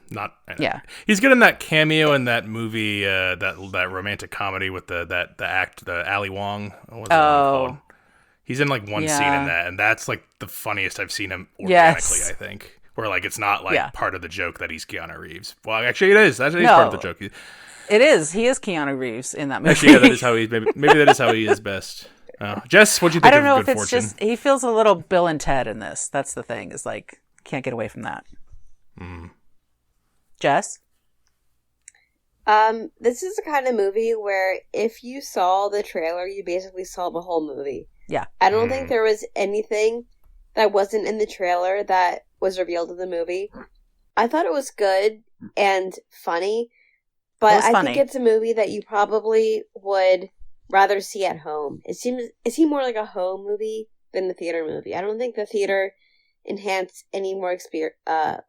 not. Yeah. He's good in that cameo in that movie, that romantic comedy with the Ali Wong. What was that one called? He's in like one scene in that, and that's like the funniest I've seen him organically. Yes. I think, where like it's not like Yeah. part of the joke that he's Keanu Reeves. Well, actually, it is. That is No. part of the joke. It is. He is Keanu Reeves in that movie. Actually, yeah, that is how he. Maybe that is how he is best. Jess, what do you think I don't know of if Good it's Fortune? just, he feels a little Bill and Ted in this. That's the thing, is like, can't get away from that. Jess? This is the kind of movie where if you saw the trailer, you basically saw the whole movie. Yeah. I don't think there was anything that wasn't in the trailer that was revealed in the movie. I thought it was good and funny, but It was I funny. think it's a movie that you probably would rather see at home. It seems more like a home movie than the theater movie. I don't think the theater enhanced any more experience,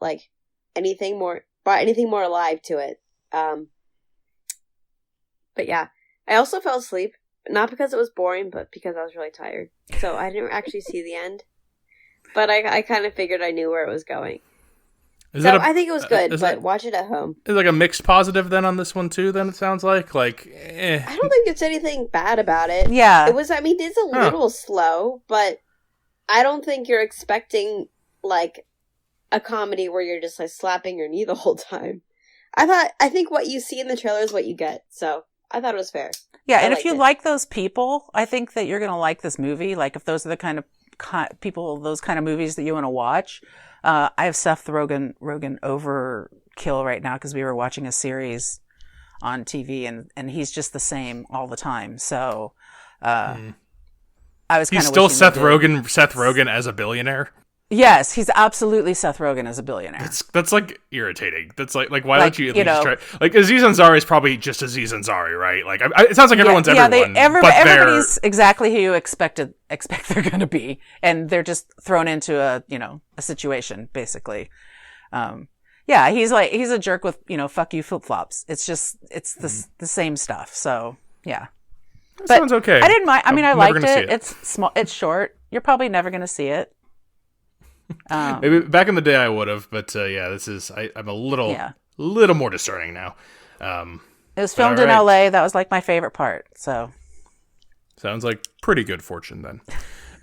like anything more, brought anything more alive to it. But yeah, I also fell asleep, not because it was boring, but because I was really tired. So I didn't actually see the end, but I kind of figured I knew where it was going. I think it was good, but watch it at home. Is it like a mixed positive then on this one too? Then it sounds like I don't think it's anything bad about it. Yeah. It was. I mean, it's a little slow, but I don't think you're expecting like a comedy where you're just like slapping your knee the whole time. I think what you see in the trailer is what you get. So I thought it was fair. Yeah, I and if liked you it. like those people, I think that you're going to like this movie. Like, if those are the kind of people, those kind of movies that you want to watch. I have Seth Rogen overkill right now because we were watching a series on TV, and he's just the same all the time. So, I was kind He's of still wishing Seth they did. Rogen as a billionaire. Yes, he's absolutely Seth Rogen as a billionaire. That's like irritating. That's like why Like, don't you at you least know- try? Like Aziz Ansari is probably just Aziz Ansari, right? Like it sounds like everyone's everyone, but everybody's exactly who you expect they're going to be, and they're just thrown into a situation basically. Yeah, he's a jerk with fuck you flip flops. It's the same stuff. So yeah, that sounds okay. I didn't mind. I mean, I I'm never liked gonna see it. It's small. It's short. You're probably never going to see it. Maybe back in the day I would have, but yeah, this is I'm a little more discerning now. It was filmed in LA. That was like my favorite part. So sounds like pretty good fortune then.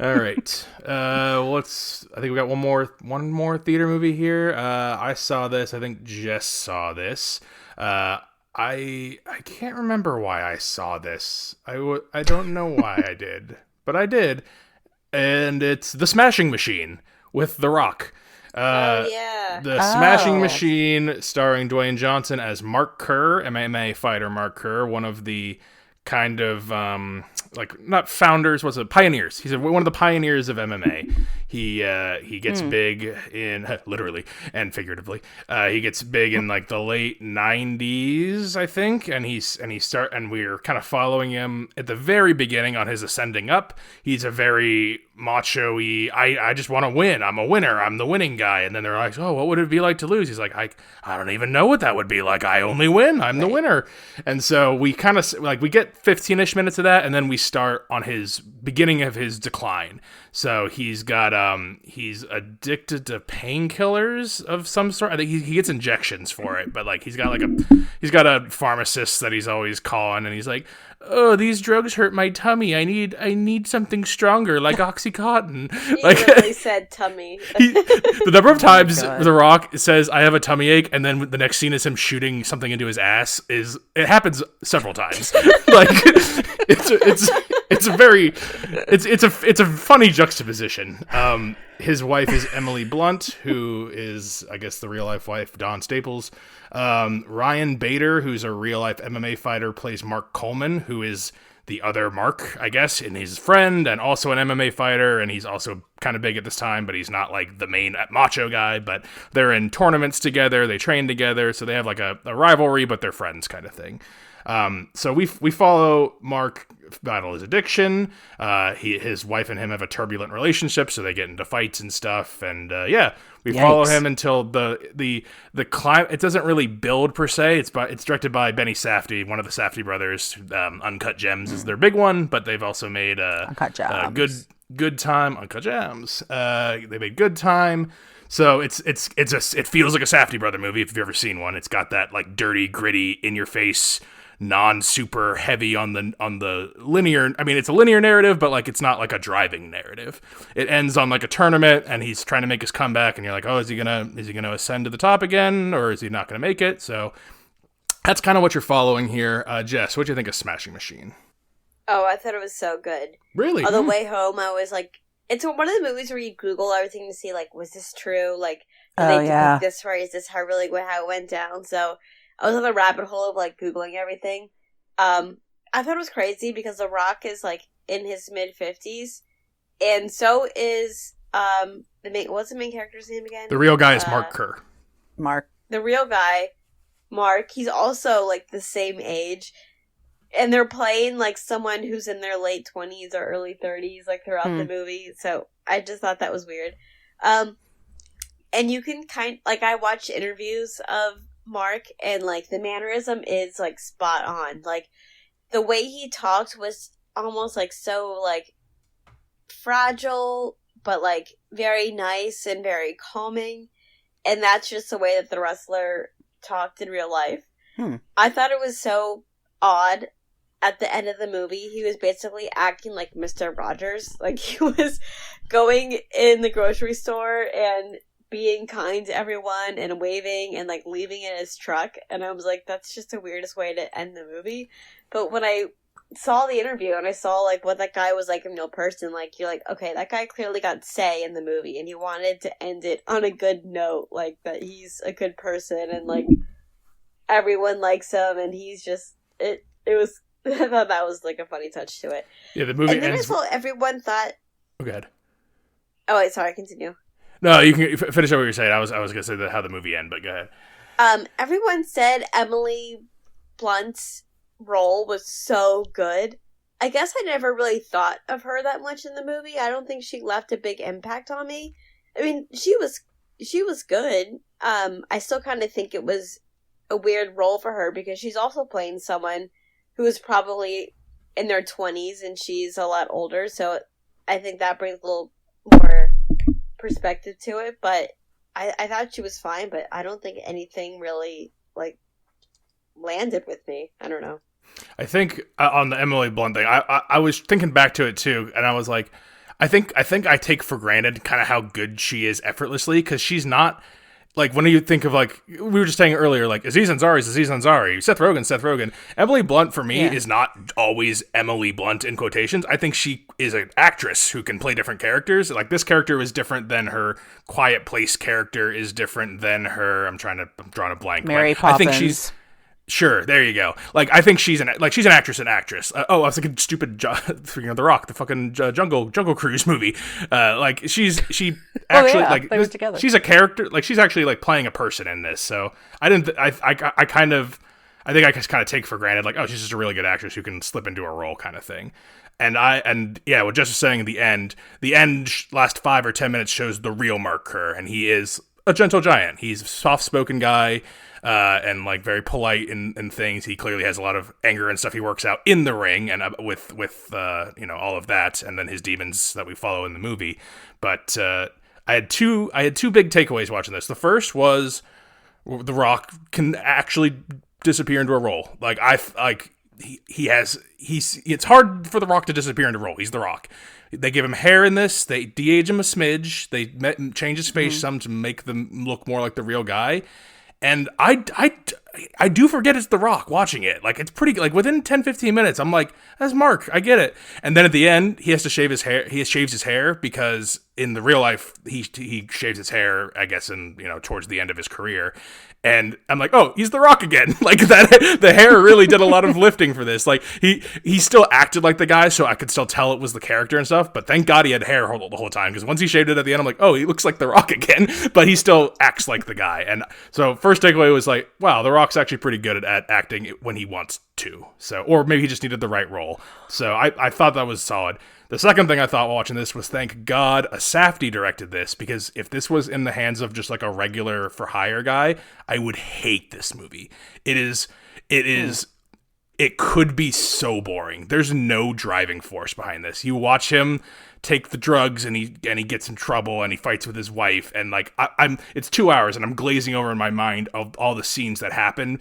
All right, I think we got one more theater movie here. I saw this. I think Jess saw this. I can't remember why I saw this. I don't know why I did, but I did, and it's The Smashing Machine with The Rock. Yeah. The Smashing Machine, starring Dwayne Johnson as Mark Kerr, MMA fighter Mark Kerr, one of the kind of not founders, pioneers. He's one of the pioneers of MMA. He gets big in literally and figuratively. He gets big in like the late 90s, I think, and we're kind of following him at the very beginning on his ascending up. He's a very macho-y, I just want to win. I'm a winner. I'm the winning guy. And then they're like, oh, what would it be like to lose? He's like, I don't even know what that would be like. I only win. I'm the winner. And so we kind of we get 15-ish minutes of that, and then we start on his beginning of his decline. So he's addicted to painkillers of some sort. I think he gets injections for it, but like he's got a pharmacist that he's always calling, and he's like, oh, these drugs hurt my tummy. I need something stronger, like OxyContin. He Like literally said tummy. the number of times God. The Rock says, I have a tummy ache, and then the next scene is him shooting something into his ass. It happens several times. Like it's a funny juxtaposition. His wife is Emily Blunt, who is, I guess, the real life wife, Dawn Staples. Ryan Bader, who's a real life MMA fighter, plays Mark Coleman, who is the other Mark, I guess, and he's his friend and also an MMA fighter, and he's also kind of big at this time, but he's not like the main macho guy, but they're in tournaments together, they train together, so they have like a rivalry, but they're friends kind of thing. So we follow Mark battle his addiction. His wife and him have a turbulent relationship, so they get into fights and stuff. And we follow him until the climb. It doesn't really build per se. It's directed by Benny Safdie, one of the Safdie brothers. Uncut Gems is their big one, but they've also made Uncut Gems. Good Time, Uncut Gems. They made Good Time. So it feels like a Safdie brother movie if you've ever seen one. It's got that like dirty, gritty, in your face, non-super heavy on the linear. I mean, it's a linear narrative, but like it's not like a driving narrative. It ends on like a tournament, and he's trying to make his comeback, and you're like, oh, is he gonna ascend to the top again, or is he not gonna make it? So that's kind of what you're following here. Jess, what do you think of Smashing Machine? Oh, I thought it was so good. Really? On the way home, I was like, it's one of the movies where you Google everything to see, like, was this true? Like, did they depict this right? Is this how it went down? So I was on the rabbit hole of, like, Googling everything. I thought it was crazy because The Rock is, like, in his mid-50s. And so is, what's the main character's name again? The real guy is Mark Kerr. Mark. The real guy, Mark, he's also, like, the same age. And they're playing, like, someone who's in their late 20s or early 30s, like, throughout the movie. So I just thought that was weird. And you can I watched interviews of Mark, and, like, the mannerism is, like, spot on. Like, the way he talked was almost, like, so, like, fragile, but, like, very nice and very calming. And that's just the way that the wrestler talked in real life. I thought it was so odd. At the end of the movie, he was basically acting like Mr. Rogers. Like, he was going in the grocery store and being kind to everyone and waving and like leaving in his truck, and I was like, that's just the weirdest way to end the movie. But when I saw the interview and I saw like what that guy was like in real person, like you're like, okay, that guy clearly got say in the movie and he wanted to end it on a good note, like that he's a good person and like everyone likes him and he's just it was I thought that was like a funny touch to it. Yeah, the movie and then ends. I saw everyone thought. Oh, go ahead. Oh wait, sorry, continue. No, you can finish up what you're saying. I was gonna say how the movie ended, but go ahead. Everyone said Emily Blunt's role was so good. I guess I never really thought of her that much in the movie. I don't think she left a big impact on me. I mean, she was good. I still kind of think it was a weird role for her because she's also playing someone who is probably in their 20s and she's a lot older. So I think that brings a little more perspective to it. But I thought she was fine, but I don't think anything really like landed with me. I don't know. I think on the Emily Blunt thing, I was thinking back to it too, and I was like, I think I take for granted kind of how good she is effortlessly, because she's not like, when you think of like, we were just saying earlier, like Aziz Ansari's Aziz Ansari, Seth Rogen. Emily Blunt for me is not always Emily Blunt in quotations. I think she is an actress who can play different characters. Like this character was different than her Quiet Place character is different than her. I'm drawing a blank. Mary Poppins. I think she's. Sure, there you go. Like, I think she's an actress and actress. I was thinking stupid, The Rock, the fucking Jungle Cruise movie. Like, she actually like they were together. She's a character. Like, she's actually like playing a person in this. So I think I kind of take for granted, like, oh, she's just a really good actress who can slip into a role kind of thing. And what Jess was saying in the end last 5 or 10 minutes shows the real Mark Kerr, and he is a gentle giant. He's a soft-spoken guy. And like very polite in things. He clearly has a lot of anger and stuff he works out in the ring, and with all of that, and then his demons that we follow in the movie. But I had two big takeaways watching this. The first was The Rock can actually disappear into a role. Like it's hard for The Rock to disappear into a role. He's The Rock. They give him hair in this. They de-age him a smidge. They change his face some to make them look more like the real guy. And I do forget it's The Rock watching it. Like, it's pretty, like, within 10, 15 minutes, I'm like, that's Mark, I get it. And then at the end, he has to shave his hair. He shaves his hair because in the real life, he shaves his hair, I guess, towards the end of his career. And I'm like, oh, he's The Rock again. Like, that, the hair really did a lot of lifting for this. Like, he still acted like the guy, so I could still tell it was the character and stuff. But thank God he had hair the whole time, because once he shaved it at the end, I'm like, oh, he looks like The Rock again. But he still acts like the guy. And so first takeaway was like, wow, The Rock's actually pretty good at acting when he wants to. So, or maybe he just needed the right role. So I thought that was solid. The second thing I thought while watching this was, thank God a Safdie directed this, because if this was in the hands of just like a regular for hire guy, I would hate this movie. It could be so boring. There's no driving force behind this. You watch him take the drugs and he gets in trouble and he fights with his wife, and like it's 2 hours and I'm glazing over in my mind of all the scenes that happen.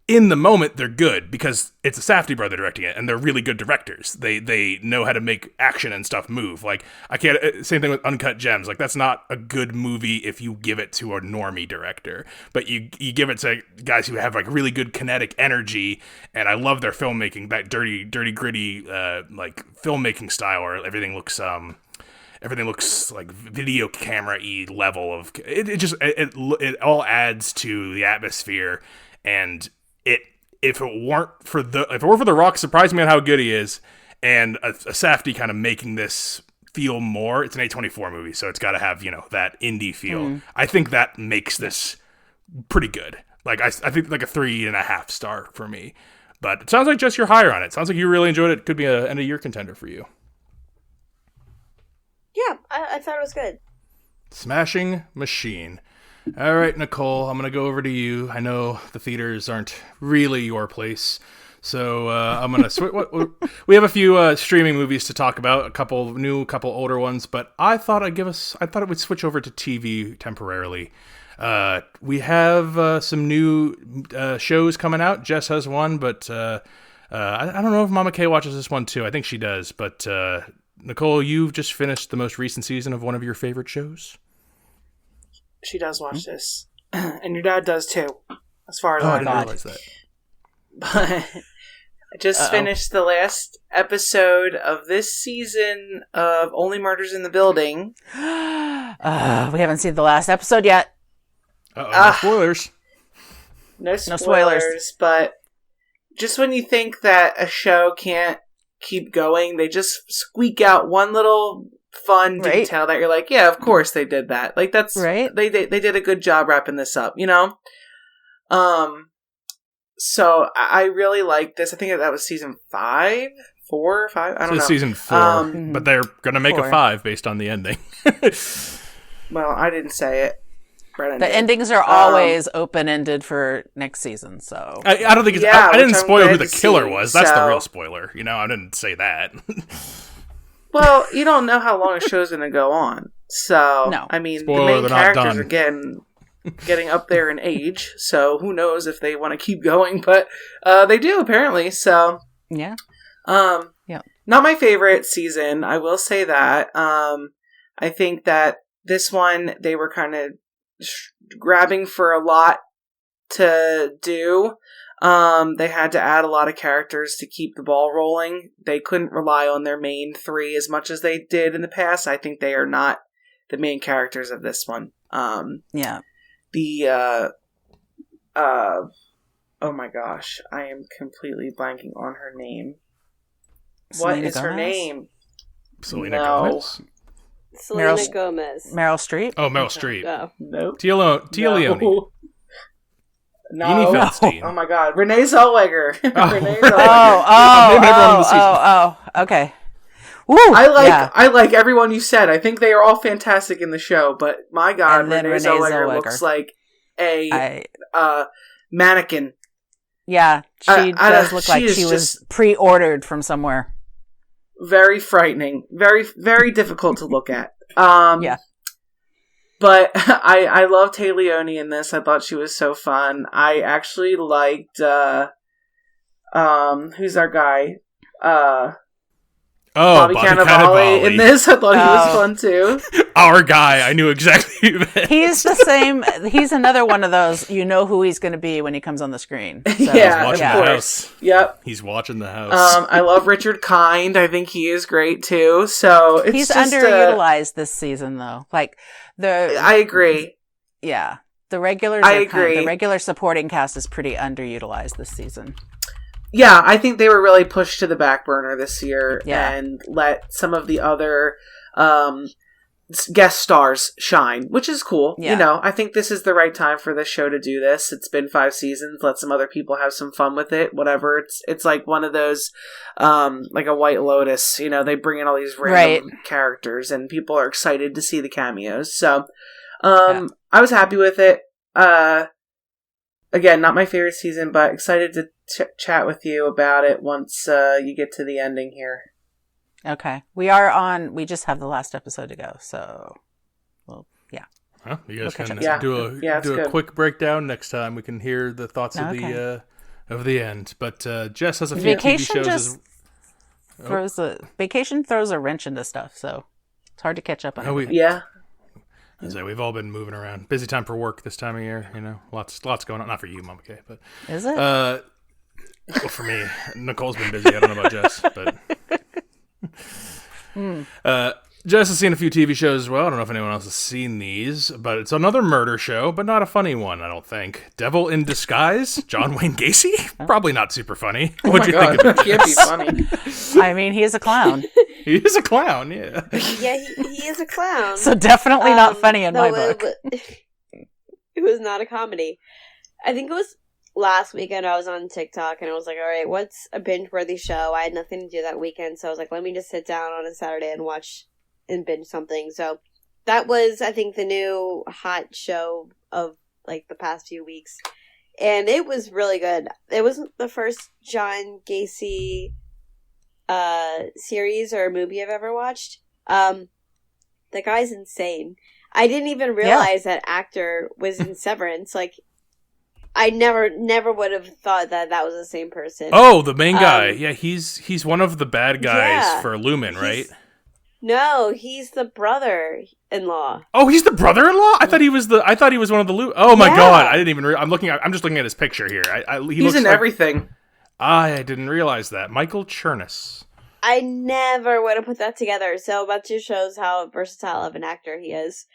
In the moment, they're good because it's a Safdie brother directing it, and they're really good directors. They know how to make action and stuff move. Like, I can't. Same thing with Uncut Gems. Like, that's not a good movie if you give it to a normie director, but you give it to guys who have like really good kinetic energy. And I love their filmmaking, that dirty, gritty, like filmmaking style, where everything looks like video camera-y level of it. It all adds to the atmosphere. And if it weren't for The Rock surprising me on how good he is, and a Safdie kind of making this feel more, it's an A24 movie, so it's got to have, that indie feel. I think that makes this pretty good. Like, I think like a 3.5 star for me. But it sounds like just you're higher on it. Sounds like you really enjoyed it. Could be an end of year contender for you. Yeah, I thought it was good. Smashing Machine. All right, Nicole, I'm going to go over to you. I know the theaters aren't really your place, so I'm going to we have a few streaming movies to talk about, a couple new, couple older ones, but I thought it would switch over to TV temporarily. We have some new shows coming out. Jess has one, but I don't know if Mama Kay watches this one too. I think she does, but Nicole, you've just finished the most recent season of one of your favorite shows. She does watch this. And your dad does too, as far as I I didn't know. realize that. But I just finished the last episode of this season of Only Murders in the Building. We haven't seen the last episode yet. No spoilers. No spoilers, but just when you think that a show can't keep going, they just squeak out one little fun detail that you're like, yeah, of course they did that. Like that's right. They did a good job wrapping this up, you know? So I really like this. I think that was season 4 or 5. I don't know. Season 4, but they're gonna make 4. a 5 based on the ending. Well, I didn't say it. Brennan The did. endings are always open-ended for next season, so I don't think it's. I didn't spoil who the killer was. That's the real spoiler. You know, I didn't say that. Well, you don't know how long a show's going to go on. So, No. I mean, Spoiler, the main characters are getting up there in age, so who knows if they want to keep going, but they do, apparently, so... yeah. Yeah. Not my favorite season, I will say that. I think that this one, they were kind of grabbing for a lot to do. They had to add a lot of characters to keep the ball rolling. They couldn't rely on their main 3 as much as they did in the past. I think they are not the main characters of this one. Yeah. Oh my gosh, I am completely blanking on her name. Selena What is her Gomez? name? Selena No. Gomez. Selena Gomez. Meryl Streep? Oh, Meryl Streep. Oh. Nope. Tia Leone. No. Edie Feinstein. Oh my god, Renee Zellweger. Oh. Renee Zellweger. naming everyone in the season. Okay. Woo, I like everyone you said. I think they are all fantastic in the show, but my god, And then Renee Zellweger looks like a mannequin. Yeah, she does look like she was just pre-ordered from somewhere. very frightening, very very difficult to look at. Yeah. But I loved Tay Leone in this. I thought she was so fun. I actually liked who's our guy? Bobby Cannavale in this. I thought he was fun too. Our guy. I knew exactly who that. He's the same. He's another one of those. You know who he's going to be when he comes on the screen. So, Yeah, Watching of the course. house. Yep. He's watching the house. I love Richard Kind. I think he is great too. So it's he's just, underutilized this season, though. Like I agree. Yeah, the regulars. I agree. The regular supporting cast is pretty underutilized this season. Yeah, I think they were really pushed to the back burner this year Yeah. and let some of the other guest stars shine, which is cool. Yeah. You know, I think this is the right time for this show to do this. It's been 5 seasons. Let some other people have some fun with it. Whatever. It's like one of those, like a White Lotus. You know, they bring in all these random characters, and people are excited to see the cameos. So, I was happy with it. Again, not my favorite season, but excited to chat with you about it once you get to the ending here. Okay, we just have the last episode to go, so well, yeah. Huh? You guys can Yeah. do a quick breakdown next time. We can hear the thoughts of the end. But Jess has a few Vacation TV shows. Vacation throws a wrench into stuff, so it's hard to catch up on. Yeah. We've all been moving around. Busy time for work this time of year. You know, lots going on. Not for you, Mama Kay, but Is it? well, for me, Nicole's been busy. I don't know about Jess, but Jess has seen a few TV shows as well. I don't know if anyone else has seen these, but it's another murder show, but not a funny one, I don't think. Devil in Disguise, John Wayne Gacy? Probably not super funny. What'd you think of it? It can't be funny. I mean, he is a clown, He is a clown, yeah. Yeah, he is a clown. so definitely not funny in my book. It was not a comedy. I think it was last weekend I was on TikTok and I was like, all right, what's a binge-worthy show? I had nothing to do that weekend, so I was like, let me just sit down on a Saturday and watch and binge something. So that was, I think, the new hot show of like the past few weeks. And it was really good. It wasn't the first John Gacy series or movie I've ever watched. The guy's insane. I didn't even realize that actor was in Severance. Like, I never would have thought that was the same person. Oh, the main guy. Yeah, he's one of the bad guys for Lumen, right? No, he's the brother-in-law. Oh, he's the brother-in-law. I thought he was one of the. Oh my Yeah. god! I didn't even. I'm just looking at his picture here. He He's looks in like, everything. I didn't realize that. Michael Chernus. I never would have put that together, so that just shows how versatile of an actor he is.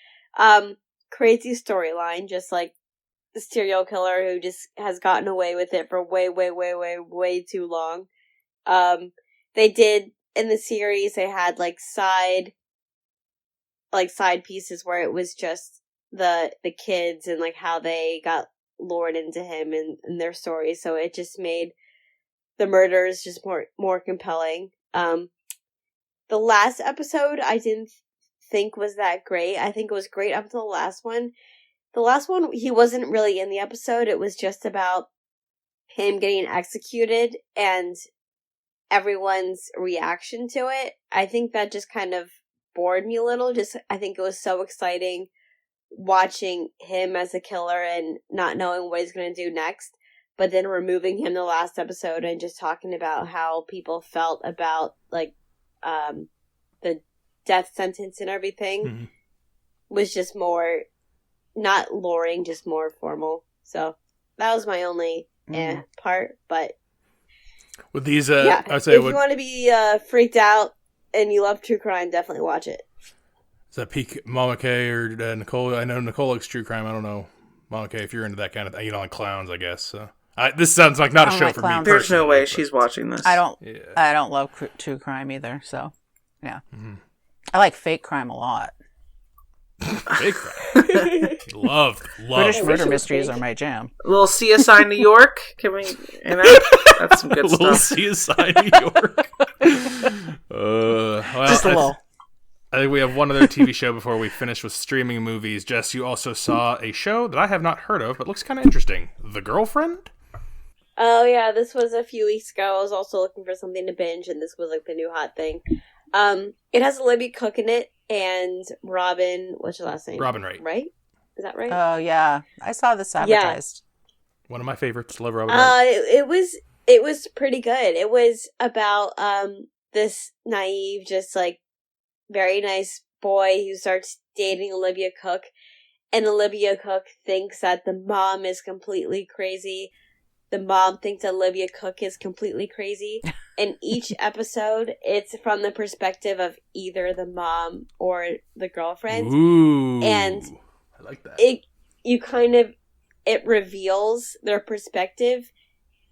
Crazy storyline, just like the serial killer who just has gotten away with it for way too long. They did, in the series, they had side pieces where it was just the kids and how they got lured into him and their stories, so it just made the murders just more compelling. The last episode I didn't think was that great. I think it was great up to the last one. The last one, he wasn't really in the episode. It was just about him getting executed and everyone's reaction to it. I think that just kind of bored me a little. I think it was so exciting watching him as a killer and not knowing what he's going to do next. But then removing him the last episode and just talking about how people felt about the death sentence and everything was just more, not luring, just more formal. So that was my only part. But with these, yeah, I would say, if you want to be freaked out and you love true crime, definitely watch it. Is that peak Mama K or Nicole? I know Nicole likes true crime. I don't know, Mama K, if you're into that kind of thing. You don't like clowns, I guess. So. This sounds like not a show like for clowns. me. There's no way but she's watching this. I don't love true crime either. So, yeah, I like fake crime a lot. Fake crime. love. British murder mysteries are my jam. A little CSI New York. Can we? That's some good Little stuff. CSI New York. Well, Just a little. I think we have one other TV show before we finish with streaming movies. Jess, you also saw a show that I have not heard of, but looks kind of interesting. The Girlfriend? Oh yeah, this was a few weeks ago. I was also looking for something to binge, and this was the new hot thing. It has Olivia Cook in it and Robin. What's your last name? Robin Wright. Right? Is that right? Oh yeah, I saw this advertised. One of my favorites. Love Robin Wright. It was pretty good. It was about this naive, just very nice boy who starts dating Olivia Cook, and Olivia Cook thinks that the mom is completely crazy. The mom thinks Olivia Cook is completely crazy. And each episode, it's from the perspective of either the mom or the girlfriend. Ooh. And I like that. It reveals their perspective,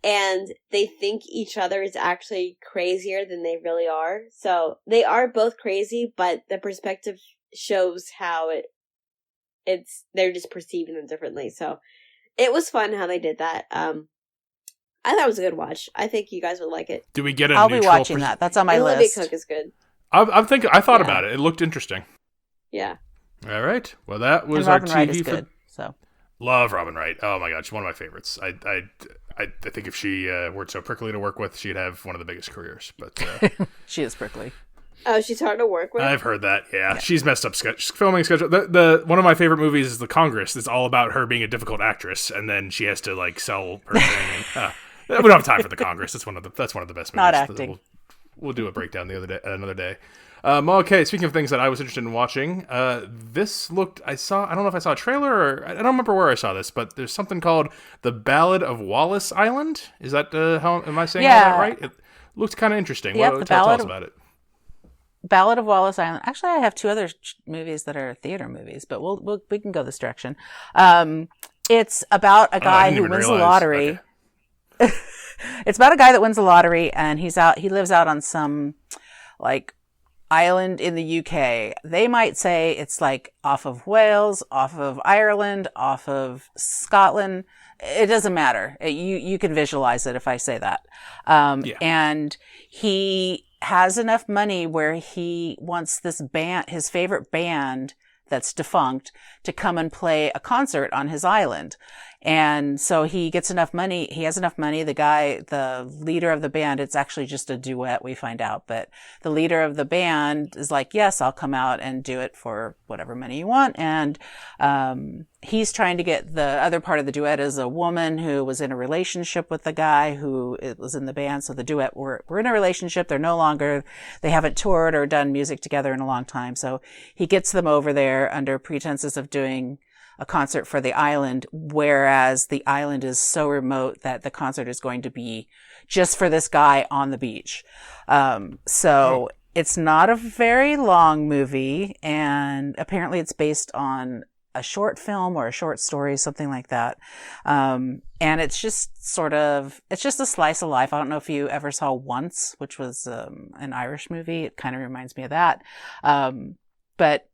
and they think each other is actually crazier than they really are. So they are both crazy, but the perspective shows how they're just perceiving them differently. So it was fun how they did that. I thought it was a good watch. I think you guys would like it. Do we get a I'll be neutral watching that. That's on my Olivia list. Cook is good. I thought about it. It looked interesting. Yeah. All right. Well, that was And our Robin TV Wright is for... good. So Love Robin Wright. Oh my god, she's one of my favorites. I think if she weren't so prickly to work with, she'd have one of the biggest careers. But she is prickly. Oh, she's hard to work with? I've heard that. Yeah, she's messed up filming schedule. The one of my favorite movies is The Congress. It's all about her being a difficult actress, and then she has to sell her thing. We don't have time for The Congress. That's one of the best movies. Not acting. We'll do a breakdown another day. Okay, speaking of things that I was interested in watching, this looked, I don't know if I saw a trailer or, I don't remember where I saw this, but there's something called The Ballad of Wallis Island. Is that, how, am I saying that right? It looked kind of interesting. Yep, Tell us about it. Ballad of Wallis Island. Actually, I have two other movies that are theater movies, but we can go this direction. It's about a guy who wins the lottery. Okay. It's about a guy that wins the lottery, and he lives out on some, island in the UK. They might say it's off of Wales, off of Ireland, off of Scotland. It doesn't matter. You can visualize it if I say that. And he has enough money where he wants this band, his favorite band that's defunct, to come and play a concert on his island. And so he gets enough money. He has enough money. The leader of the band, it's actually just a duet, we find out. But the leader of the band is like, yes, I'll come out and do it for whatever money you want. And he's trying to get the other part of the duet is a woman who was in a relationship with the guy who was in the band. So the duet were in a relationship. They haven't toured or done music together in a long time. So he gets them over there under pretenses of doing a concert for the island, whereas the island is so remote that the concert is going to be just for this guy on the beach. So it's not a very long movie, and apparently it's based on a short film or a short story, something like that. And it's just it's just a slice of life. I don't know if you ever saw Once, which was an Irish movie. It kind of reminds me of that. But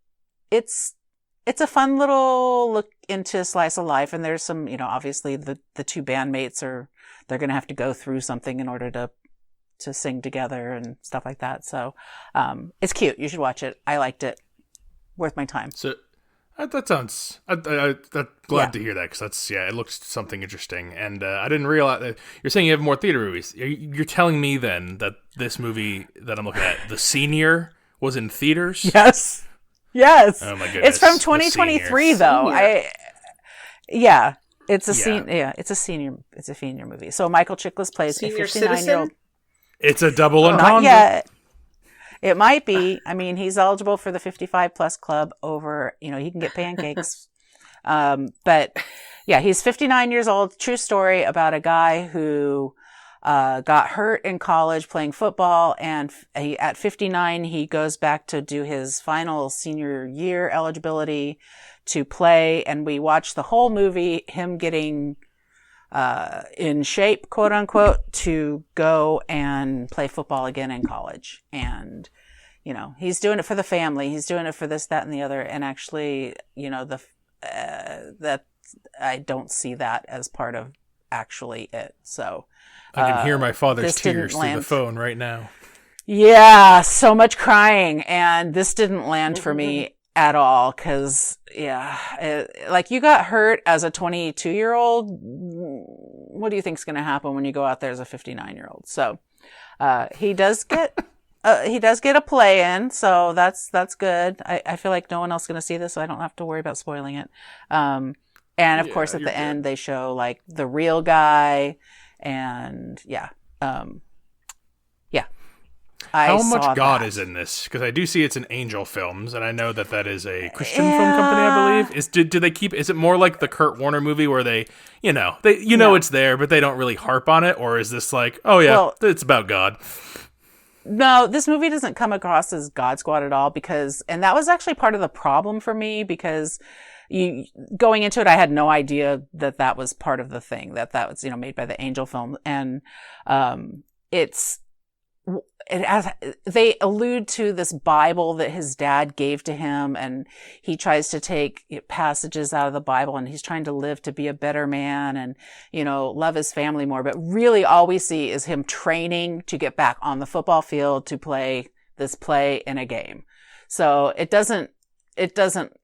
it's a fun little look into slice of life. And there's some, obviously the two bandmates they're going to have to go through something in order to sing together and stuff like that. So, it's cute. You should watch it. I liked it. Worth my time. So that sounds, I'm glad to hear that. Cause it looks something interesting. And, I didn't realize that you're saying you have more theater movies. You're telling me then that this movie that I'm looking at, The Senior, was in theaters? Yes. Yes. Oh my goodness. It's from 2023 though. It's a senior movie. So Michael Chiklis plays Senior a 59-year-old. It's a double entendre. Not yet. It might be. I mean, he's eligible for the 55 plus club over, he can get pancakes. But yeah, he's 59 years old. True story about a guy who got hurt in college playing football, and at 59 he goes back to do his final senior year eligibility to play, and we watch the whole movie him getting in shape, quote unquote, to go and play football again in college. And he's doing it for the family, he's doing it for this, that, and the other. And actually, that I don't see that as part of actually it. So I can hear my father's tears through the phone right now. Yeah, so much crying, and this didn't land for me at all. Cause like you got hurt as a 22-year-old. What do you think's going to happen when you go out there as a 59-year-old? So, he does get a play in. So that's good. I feel like no one else is going to see this, so I don't have to worry about spoiling it. And of course at the end they show like the real guy, and How much God is in this? Because I do see it's an Angel Films, and I know that is a Christian film company, I believe. Do they keep? Is it more like the Kurt Warner movie where they it's there, but they don't really harp on it, or is this like, it's about God? No, this movie doesn't come across as God Squad at all, and that was actually part of the problem for me, because going into it, I had no idea that was part of the thing, that was, made by the Angel Film. And, they allude to this Bible that his dad gave to him, and he tries to take passages out of the Bible, and he's trying to live to be a better man and, love his family more. But really all we see is him training to get back on the football field to play this play in a game. So it doesn't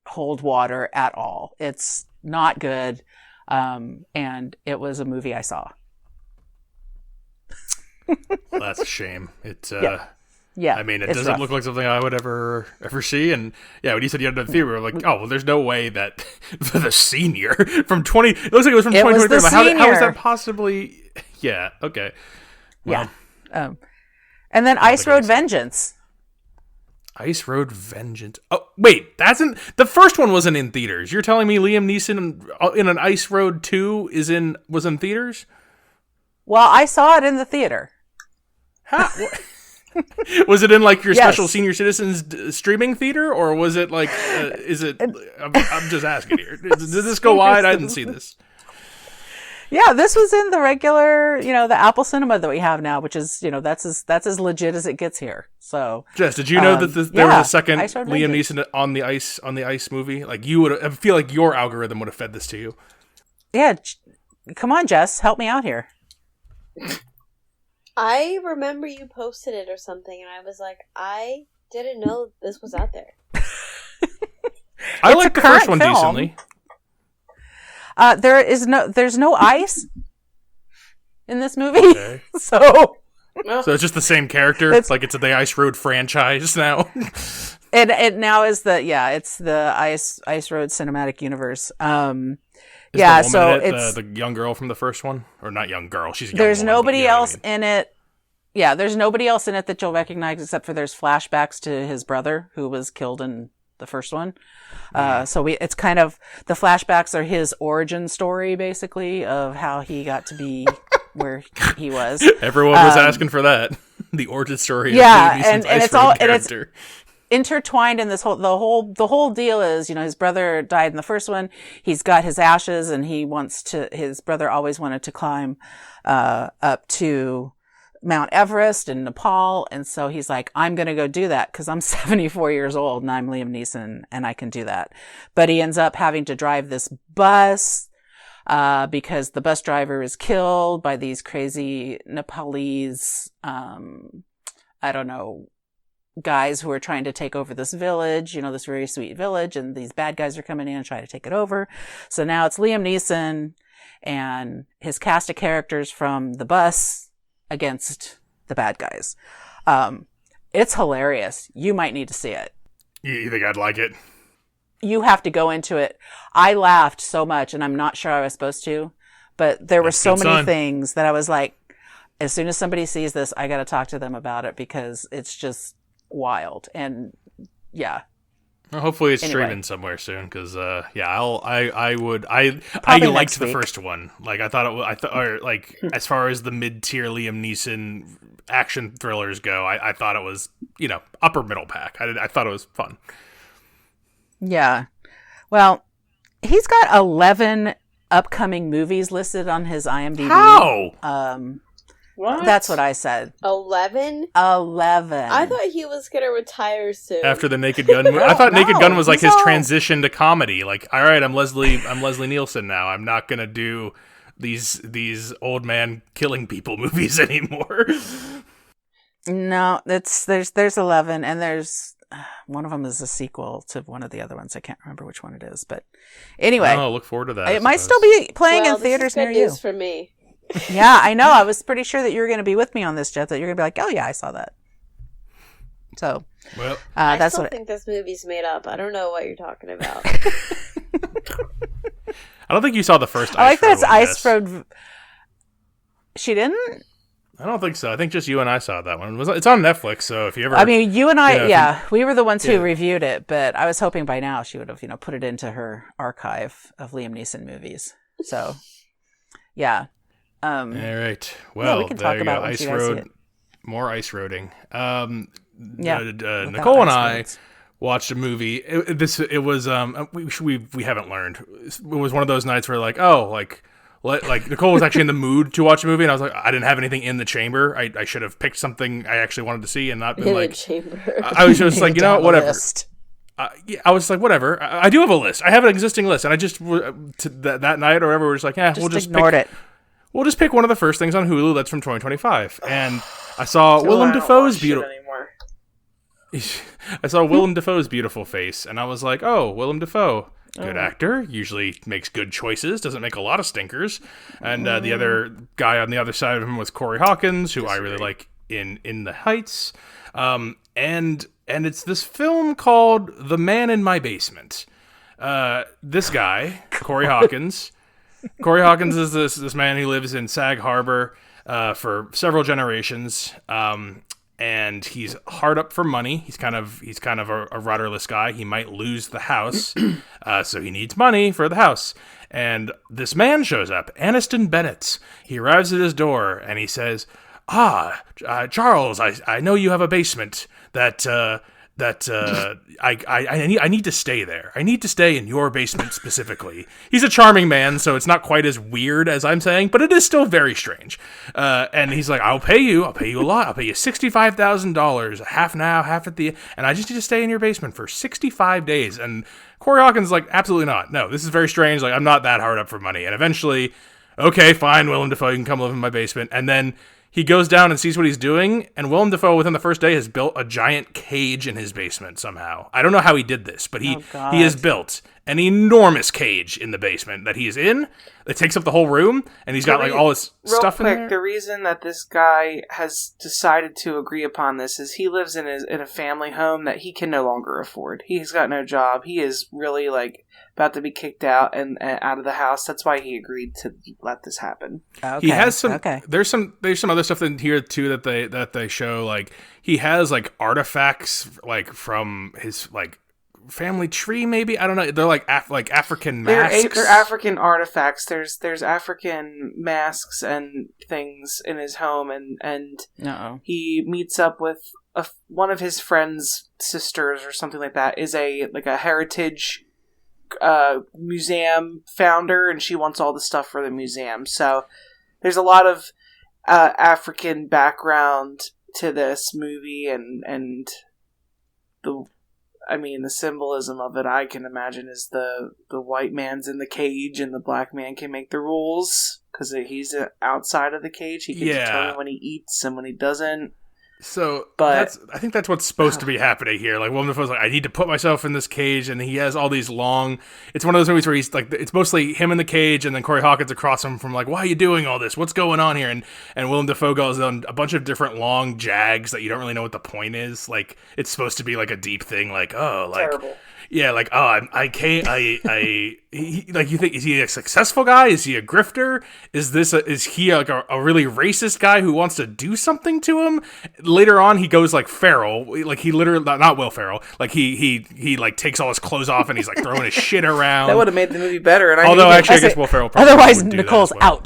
hold water at all. It's not good. And it was a movie I saw. Well, that's a shame. It's yeah. I mean, it doesn't rough. look like something I would ever see. And when you said you had the theater, like, there's no way that for The Senior from 20. It looks like it was from 2023. How is that possibly? Yeah. Okay. Well, yeah. And then Ice Road Vengeance. Ice Road Vengeance. Oh, wait, the first one wasn't in theaters. You're telling me Liam Neeson in an Ice Road 2 was in theaters? Well, I saw it in the theater. How? Was it in like your special senior citizens streaming theater, or was it like? Is it? I'm just asking here. Did this go wide? I didn't see this. Yeah, this was in the regular, the Apple Cinema that we have now, which is, that's as legit as it gets here. So, Jess, did you know that there was a second Liam Neeson on the ice movie? Like I feel like your algorithm would have fed this to you. Yeah, come on, Jess, help me out here. I remember you posted it or something, and I was like, I didn't know this was out there. I liked the first one decently. There's no ice in this movie. Okay. So it's just the same character. It's like it's the Ice Road franchise now. it now is it's the Ice Road cinematic universe. It's the young girl from the first one, or not young girl. She's a young there's woman, nobody you know else in it. Yeah, there's nobody else in it that you'll recognize except for there's flashbacks to his brother who was killed in the first one. It's kind of, the flashbacks are his origin story, basically, of how he got to be where he was. Everyone was asking for that. The origin story. Yeah, of and Ice it's Road all character. and it's intertwined in this the whole deal is, his brother died in the first one. He's got his ashes, and his brother always wanted to climb up to Mount Everest in Nepal, and so he's like, I'm going to go do that because I'm 74 years old and I'm Liam Neeson and I can do that. But he ends up having to drive this bus because the bus driver is killed by these crazy Nepalese, I don't know, guys who are trying to take over this village, this very sweet village, and these bad guys are coming in and trying to take it over. So now it's Liam Neeson and his cast of characters from the bus against the bad guys. It's hilarious. You might need to see it. You think I'd like it? You have to go into it. I laughed so much, and I'm not sure I was supposed to, but there were so many things that I was like, as soon as somebody sees this, I got to talk to them about it because it's just wild. And yeah. Well, hopefully it's streaming somewhere soon because I Probably liked the first one. Like I thought as far as the mid-tier Liam Neeson action thrillers go, I thought it was upper middle pack. I thought it was fun. Yeah, well, he's got 11 upcoming movies listed on his IMDb. How? What? That's what I said. 11? 11. I thought he was going to retire soon. After the Naked Gun movie. I thought Naked Gun was like his transition to comedy. Like, all right, I'm Leslie Nielsen now. I'm not going to do these old man killing people movies anymore. No, there's 11, and there's one of them is a sequel to one of the other ones. I can't remember which one it is, but anyway. Oh, look forward to that. It might still be playing in theaters near you. This is good news for me. Yeah, I know. I was pretty sure that you were going to be with me on this, Jeff, that you're going to be like, oh yeah, I saw that. So, well, I still think this movie's made up. I don't know what you're talking about. I don't think you saw the first I like that it's Ice Road. She didn't? I don't think so. I think just you and I saw that one. It's on Netflix, so if you ever... I mean, you and I, we were the ones who reviewed it, but I was hoping by now she would have, put it into her archive of Liam Neeson movies. So, yeah. All right. Well, we can talk about Ice Road. More ice roading. Nicole and I watched a movie. It was we haven't learned. It was one of those nights where Nicole was actually in the mood to watch a movie, and I was like, I didn't have anything in the chamber. I should have picked something I actually wanted to see and not been in like the chamber. I was just like, whatever. I was like, whatever. I do have a list. I have an existing list, and I just that night or whatever, we're just like, we'll just ignored it. We'll just pick one of the first things on Hulu that's from 2025. And I saw Willem Dafoe's beautiful. I saw Willem Dafoe's beautiful face, and I was like, "Oh, Willem Dafoe, good actor. Usually makes good choices. Doesn't make a lot of stinkers." And the other guy on the other side of him was Corey Hawkins, who I really like in The Heights. And it's this film called The Man in My Basement. This guy, Corey Hawkins. Corey Hawkins is this man who lives in Sag Harbor for several generations, and he's hard up for money. He's kind of a rudderless guy. He might lose the house, so he needs money for the house. And this man shows up, Aniston Bennett. He arrives at his door, and he says, Charles, I know you have a basement that I need to stay there. I need to stay in your basement specifically. He's a charming man, so it's not quite as weird as I'm saying, but it is still very strange. And he's like, I'll pay you a lot. I'll pay you $65,000, half now, half at the, and I just need to stay in your basement for 65 days. And Corey Hawkins is like, absolutely not. No, this is very strange. Like, I'm not that hard up for money. And eventually, okay, fine, Willem Dafoe, you can come live in my basement. And then he goes down and sees what he's doing, and Willem Dafoe, within the first day, has built a giant cage in his basement somehow. I don't know how he did this, but he has built an enormous cage in the basement that he's in. It takes up the whole room, and he's got like all his stuff in there. The reason that this guy has decided to agree upon this is he lives in a family home that he can no longer afford. He's got no job. He is really like about to be kicked out and out of the house. That's why he agreed to let this happen. Okay. He has some. Okay. There's some other stuff in here too that they show. Like he has like artifacts like from his like family tree, maybe. I don't know. They're like African masks. They're African artifacts. There's African masks and things in his home, and he meets up with one of his friend's sisters or something like that. Is a heritage museum founder, and she wants all the stuff for the museum. So there's a lot of African background to this movie, and the symbolism of it, I can imagine, is the white man's in the cage and the black man can make the rules because he's outside of the cage. He can determine when he eats and when he doesn't. So, I think that's what's supposed to be happening here. Like, Willem Dafoe's like, I need to put myself in this cage, and he has all these long... It's one of those movies where he's like, it's mostly him in the cage, and then Corey Hawkins across him from like, why are you doing all this? What's going on here? And Willem Dafoe goes on a bunch of different long jags that you don't really know what the point is. Like, it's supposed to be like a deep thing, like, oh, like... Terrible. Yeah, like, oh, you think, is he a successful guy? Is he a grifter? Is he like a really racist guy who wants to do something to him? Later on, he goes like feral, like he literally, not Will Ferrell, like he like takes all his clothes off and he's like throwing his shit around. That would have made the movie better. And I guess Will Ferrell probably otherwise would do Nicole's that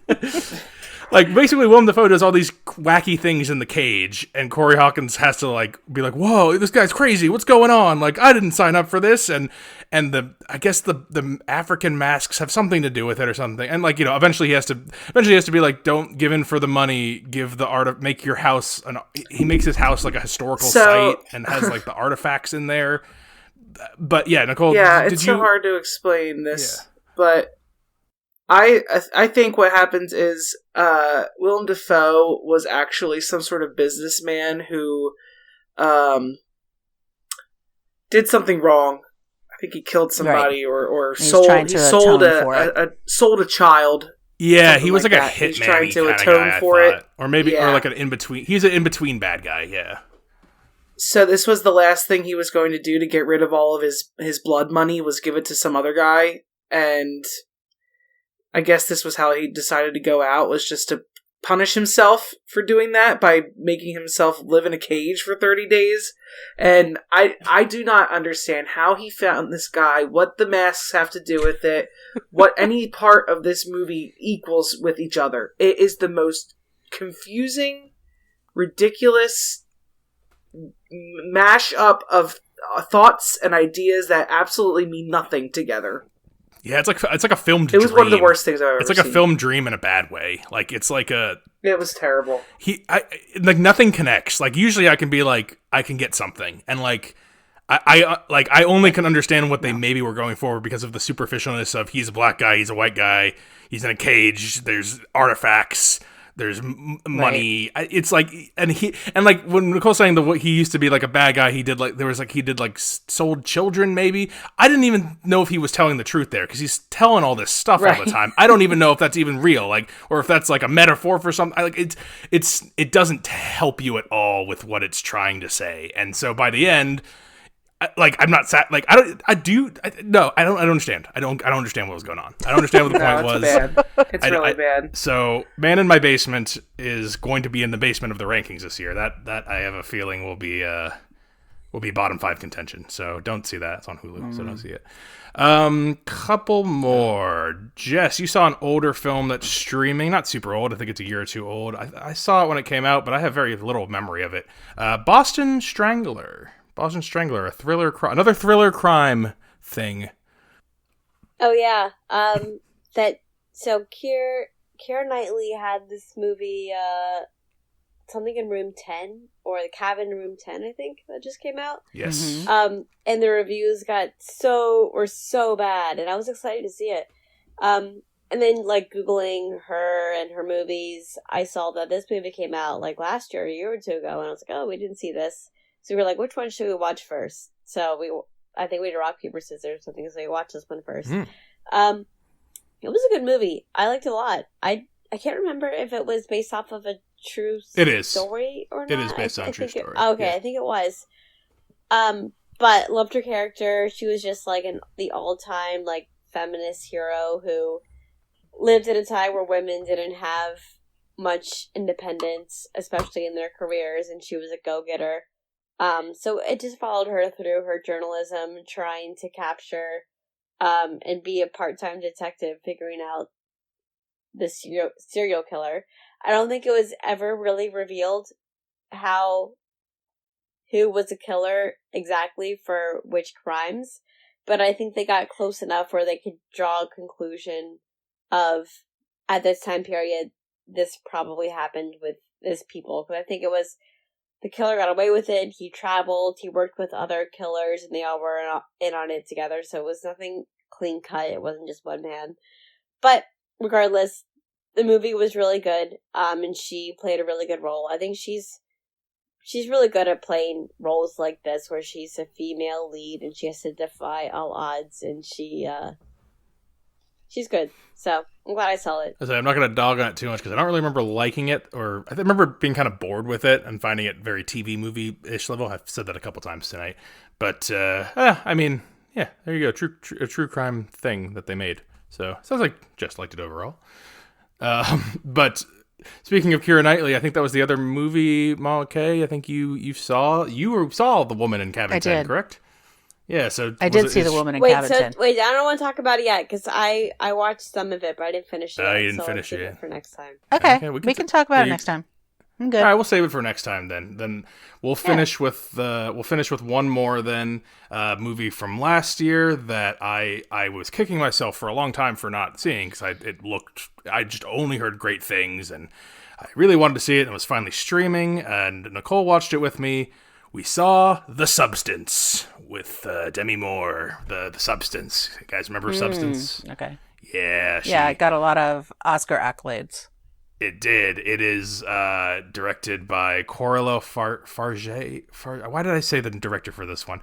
as well. out. Like, basically, Willem Dafoe does all these wacky things in the cage, and Corey Hawkins has to, like, be like, whoa, this guy's crazy, what's going on? Like, I didn't sign up for this, and I guess the African masks have something to do with it or something, and, like, eventually he has to be like, don't give in for the money, give the art, make your house, he makes his house, like, a historical site, and has, like, the artifacts in there, but, yeah, Nicole, it's so hard to explain this, but... I think what happens is Willem Dafoe was actually some sort of businessman who did something wrong. I think he killed somebody or sold a child. Yeah, he was like a hitman. He's trying to atone for it, or maybe or like an in between. He's an in between bad guy. Yeah. So this was the last thing he was going to do to get rid of all of his blood money, was give it to some other guy, and I guess this was how he decided to go out, was just to punish himself for doing that by making himself live in a cage for 30 days. And I do not understand how he found this guy, what the masks have to do with it, what any part of this movie equals with each other. It is the most confusing, ridiculous mash-up of thoughts and ideas that absolutely mean nothing together. Yeah, it's like a filmed dream. It was one of the worst things I've ever seen. It's like a filmed dream in a bad way. Like, it's like a... It was terrible. Like, nothing connects. Like, usually I can be like, I can get something. And, like, I only can understand what they maybe were going for because of the superficialness of he's a black guy, he's a white guy, he's in a cage, there's artifacts, there's money. Right. It's like, and like when Nicole's saying he used to be like a bad guy, he did sold children maybe. I didn't even know if he was telling the truth there because he's telling all this stuff all the time. I don't even know if that's even real, like, or if that's like a metaphor for something. Like it doesn't help you at all with what it's trying to say. And so by the end, like, I'm not sat. Like, I don't understand. I don't understand what was going on. I don't understand what the point was. Bad. It's really bad. So, Man in My Basement is going to be in the basement of the rankings this year. That I have a feeling will be bottom 5 contention. So don't see that. It's on Hulu, so don't see it. Couple more. Jess, you saw an older film that's streaming. Not super old. I think it's a year or two old. I saw it when it came out, but I have very little memory of it. Boston Strangler, a thriller, another thriller crime thing. Oh yeah, Keira Knightley had this movie, something in Room 10 or the Cabin in Room 10, I think, that just came out. Yes. Mm-hmm. And the reviews got so bad, and I was excited to see it. And then, like, Googling her and her movies, I saw that this movie came out, like, last year, a year or two ago, and I was like, oh, we didn't see this. So we were like, which one should we watch first? So I think we did rock, paper, scissors or something, so we watched this one first. Mm. It was a good movie. I liked it a lot. I can't remember if it was based off of a true story or not. It is based on a true story. Okay, I think it was. But loved her character. She was just like the all-time like feminist hero who lived at a time where women didn't have much independence, especially in their careers, and she was a go-getter. So it just followed her through her journalism, trying to capture and be a part-time detective figuring out the serial killer. I don't think it was ever really revealed who was the killer exactly for which crimes, but I think they got close enough where they could draw a conclusion of, at this time period, this probably happened with this people. Because I think it was, the killer got away with it, he traveled, he worked with other killers, and they all were in on it together, so it was nothing clean cut, it wasn't just one man. But regardless, the movie was really good, and she played a really good role. I think she's really good at playing roles like this, where she's a female lead and she has to defy all odds, and she's good. So I'm glad I saw it. I'm not going to dog on it too much because I don't really remember liking it, or I remember being kind of bored with it and finding it very TV movie-ish level. I've said that a couple times tonight, but I mean, yeah, there you go, a true crime thing that they made. So sounds like Jess liked it overall. But speaking of Keira Knightley, I think that was the other movie, Mama Kay, I think you saw The Woman in Cabin 10, correct? Yeah, so I did see The Woman in Cabin 10. Wait, I don't want to talk about it yet, because I watched some of it, but I didn't finish it yet. You didn't finish it yet. For next time. Okay, we can talk about it next time. I'm good. All right, we'll save it for next time then. Then we'll finish with one more movie from last year that I was kicking myself for a long time for not seeing, because I just only heard great things and I really wanted to see it, and it was finally streaming, and Nicole watched it with me. We saw The Substance with Demi Moore. The Substance. You guys remember Substance? Okay. Yeah. It got a lot of Oscar accolades. It did. It is directed by Coralie Farge. Why did I say the director for this one?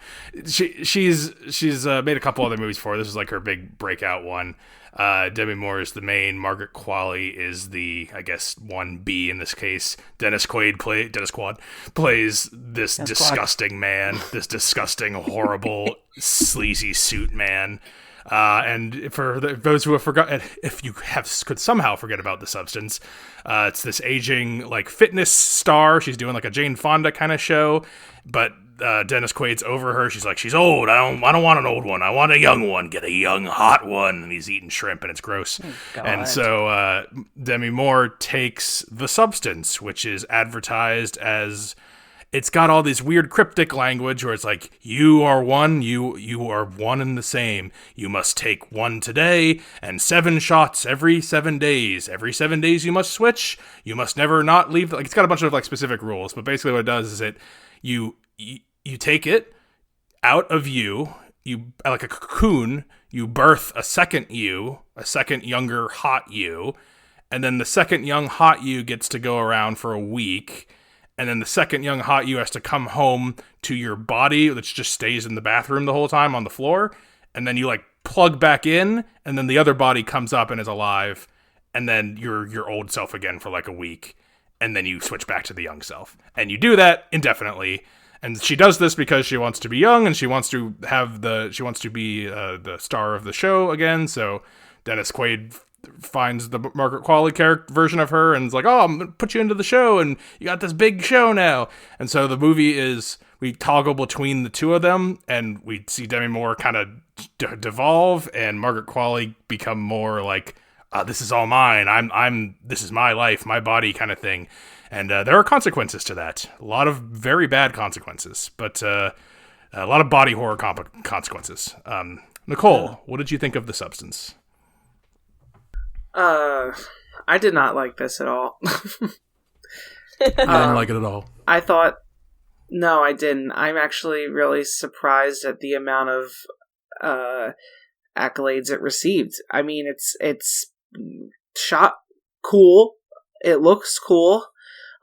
She's made a couple other movies before. This is like her big breakout one. Demi Moore is the main. Margaret Qualley is the, I guess, 1B in this case. Dennis Quaid plays this disgusting man, this disgusting, horrible, sleazy suit man. And for those who have forgotten, if you could somehow forget about The Substance, it's this aging like fitness star. She's doing like a Jane Fonda kind of show, but Dennis Quaid's over her. She's like, she's old. I don't want an old one. I want a young one. Get a young hot one. And he's eating shrimp, and it's gross. And so Demi Moore takes The Substance, which is advertised as, it's got all this weird cryptic language where it's like, you are one, you are one and the same. You must take one today and 7 shots every 7 days. Every 7 days you must switch. You must never not leave. Like, it's got a bunch of like specific rules, but basically what it does is you take it out of you like a cocoon, you birth a second younger hot you, and then the second young hot you gets to go around for a week. And then the second young hot you has to come home to your body, which just stays in the bathroom the whole time on the floor. And then you like plug back in, and then the other body comes up and is alive. And then you're your old self again for like a week. And then you switch back to the young self. And you do that indefinitely. And she does this because she wants to be young, and she wants to be the star of the show again. So Dennis Quaid finds the Margaret Qualley character version of her and is like, oh, I'm going to put you into the show and you got this big show now. And so the movie is, we toggle between the two of them and we see Demi Moore kind of devolve and Margaret Qualley become more like, this is all mine. This is my life, my body kind of thing. And there are consequences to that. A lot of very bad consequences, but a lot of body horror consequences. Nicole, what did you think of The Substance? I did not like this at all. I didn't like it at all. No, I didn't. I'm actually really surprised at the amount of accolades it received. I mean, it's shot cool. It looks cool.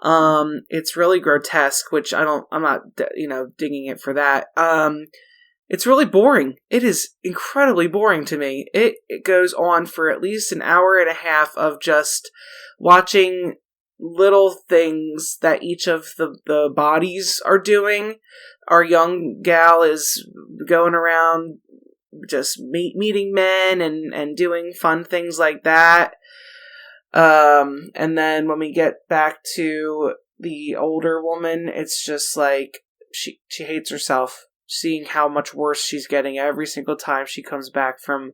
It's really grotesque, which I'm not digging it for that. It's really boring. It is incredibly boring to me. It goes on for at least an hour and a half of just watching little things that each of the bodies are doing. Our young gal is going around just meeting men and doing fun things like that. And then when we get back to the older woman, it's just like she hates herself, seeing how much worse she's getting every single time she comes back from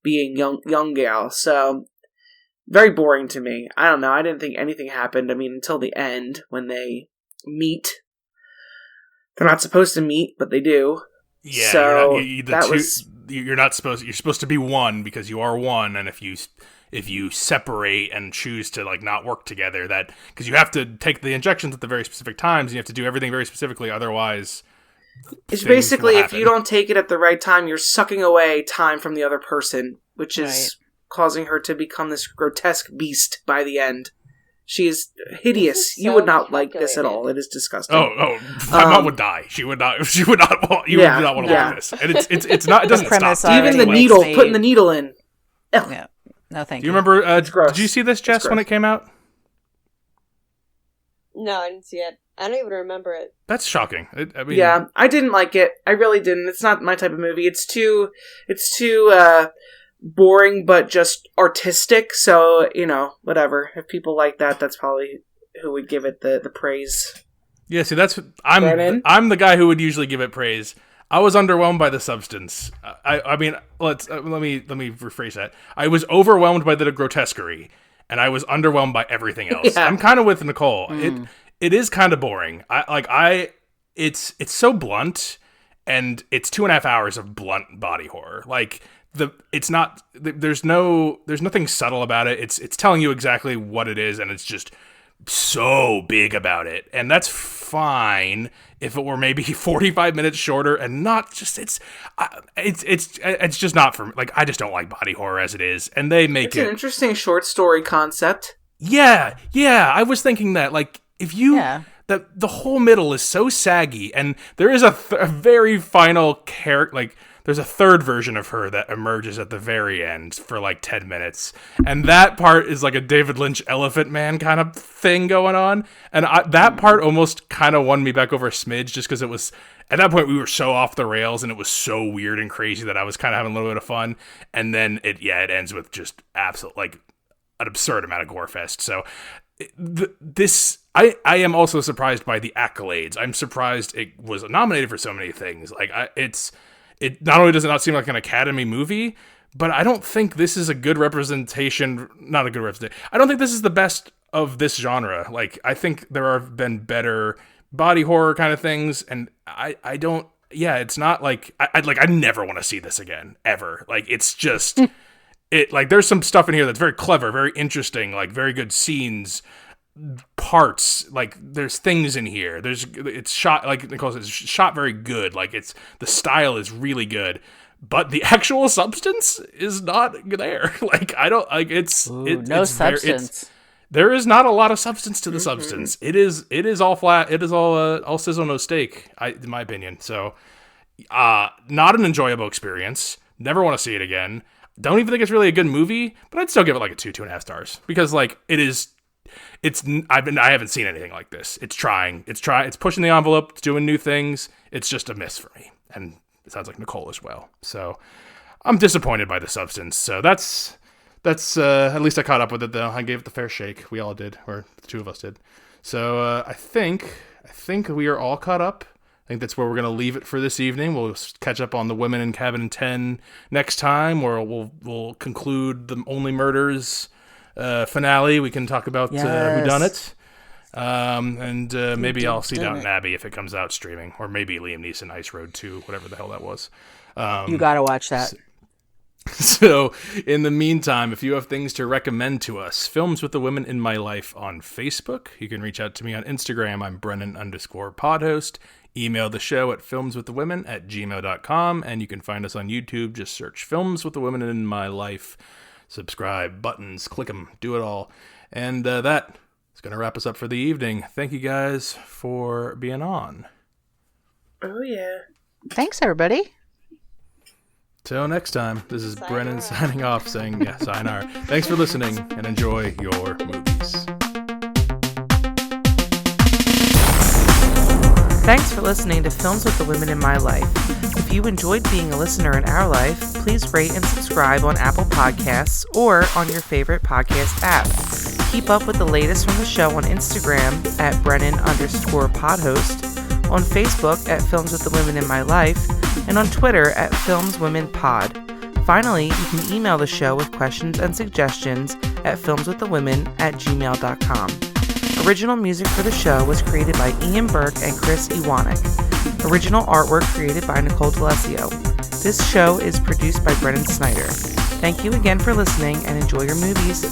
being young gal. So very boring to me. I don't know. I didn't think anything happened. I mean, until the end when they meet. They're not supposed to meet, but they do. Yeah, so you're supposed to be one because you are one, and if you separate and choose to like not work together, that because you have to take the injections at the very specific times, and you have to do everything very specifically, otherwise. It's basically if you don't take it at the right time, you're sucking away time from the other person, which is causing her to become this grotesque beast by the end. She is hideous. You would not like this at all. It is disgusting. My mom would die. She would not. She would not want. You would not want to watch this. And it's not. It doesn't stop. Even the needle, putting the needle in. Ugh. Yeah. No, thank you. You remember? Did you see this, Jess, when it came out? No, I didn't see it. I don't even remember it. That's shocking. Yeah, I didn't like it. I really didn't. It's not my type of movie. It's too boring, but just artistic. So, whatever. If people like that, that's probably who would give it the praise. Yeah, see, I'm the guy who would usually give it praise. I was underwhelmed by the substance. I mean, let me rephrase that. I was overwhelmed by the grotesquerie, and I was underwhelmed by everything else. Yeah. I'm kind of with Nicole. It is kind of boring. It's so blunt, and it's 2.5 hours of blunt body horror. Like there's nothing subtle about it. It's telling you exactly what it is, and it's just so big about it. And that's fine if it were maybe 45 minutes shorter and not just it's just not for me. Like, I just don't like body horror as it is, and they make it's an interesting short story concept. Yeah, I was thinking that, like, if you the whole middle is so saggy, and there is a very final character, like there's a third version of her that emerges at the very end for like 10 minutes. And that part is like a David Lynch Elephant Man kind of thing going on. And that part almost kind of won me back over a smidge, just because it was, at that point we were so off the rails and it was so weird and crazy that I was kind of having a little bit of fun. And then it ends with just absolute, like, an absurd amount of gore fest. So I am also surprised by the accolades. I'm surprised it was nominated for so many things. Like, it not only does it not seem like an Academy movie, but I don't think this is a good representation. Not a good representation. I don't think this is the best of this genre. Like, I think there have been better body horror kind of things, and I don't. Yeah, it's not like I never want to see this again ever. Like, it's just like there's some stuff in here that's very clever, very interesting, like very good scenes. Parts, like there's things in here. It's shot, like Nicole says, it's shot very good. Like, the style is really good, but the actual substance is not there. Like, I don't like no substance. There is not a lot of substance to the substance. It is all flat. It is all sizzle no steak, in my opinion. So, not an enjoyable experience. Never want to see it again. Don't even think it's really a good movie, but I'd still give it like a 2.5 stars because, like, it is. I haven't seen anything like this. It's pushing the envelope, it's doing new things. It's just a miss for me. And it sounds like Nicole as well. So I'm disappointed by the substance. So that's at least I caught up with it though. I gave it the fair shake. We all did, or the two of us did. So I think we are all caught up. I think that's where we're going to leave it for this evening. We'll catch up on the Women in Cabin 10 next time, where we'll conclude the Only Murders finale. We can talk about whodunit. And maybe I'll see Downton Abbey if it comes out streaming, or maybe Liam Neeson Ice Road 2, whatever the hell that was. You gotta watch that. So in the meantime, if you have things to recommend to us, Films with the Women in My Life on Facebook. You can reach out to me on Instagram. I'm Brennan_podhost. Email the show at filmswiththewomen@gmail.com, and you can find us on YouTube. Just search Films with the Women in My Life. Subscribe, buttons, click them, do it all. And that is going to wrap us up for the evening. Thank you guys for being on. Oh, yeah. Thanks, everybody. Till next time, this is Sayonara. Brennan signing off saying, yeah, sayonara. Thanks for listening and enjoy your movies. Thanks for listening to Films with the Women in My Life. If you enjoyed being a listener in our life, please rate and subscribe on Apple Podcasts or on your favorite podcast app. Keep up with the latest from the show on Instagram at Brennan_podhost, on Facebook at Films with the Women in My Life, and on Twitter at FilmsWomenPod. Finally, you can email the show with questions and suggestions at filmswiththewomen@gmail.com. Original music for the show was created by Ian Burke and Chris Iwanek. Original artwork created by Nicole D'Alessio. This show is produced by Brennan Snyder. Thank you again for listening and enjoy your movies.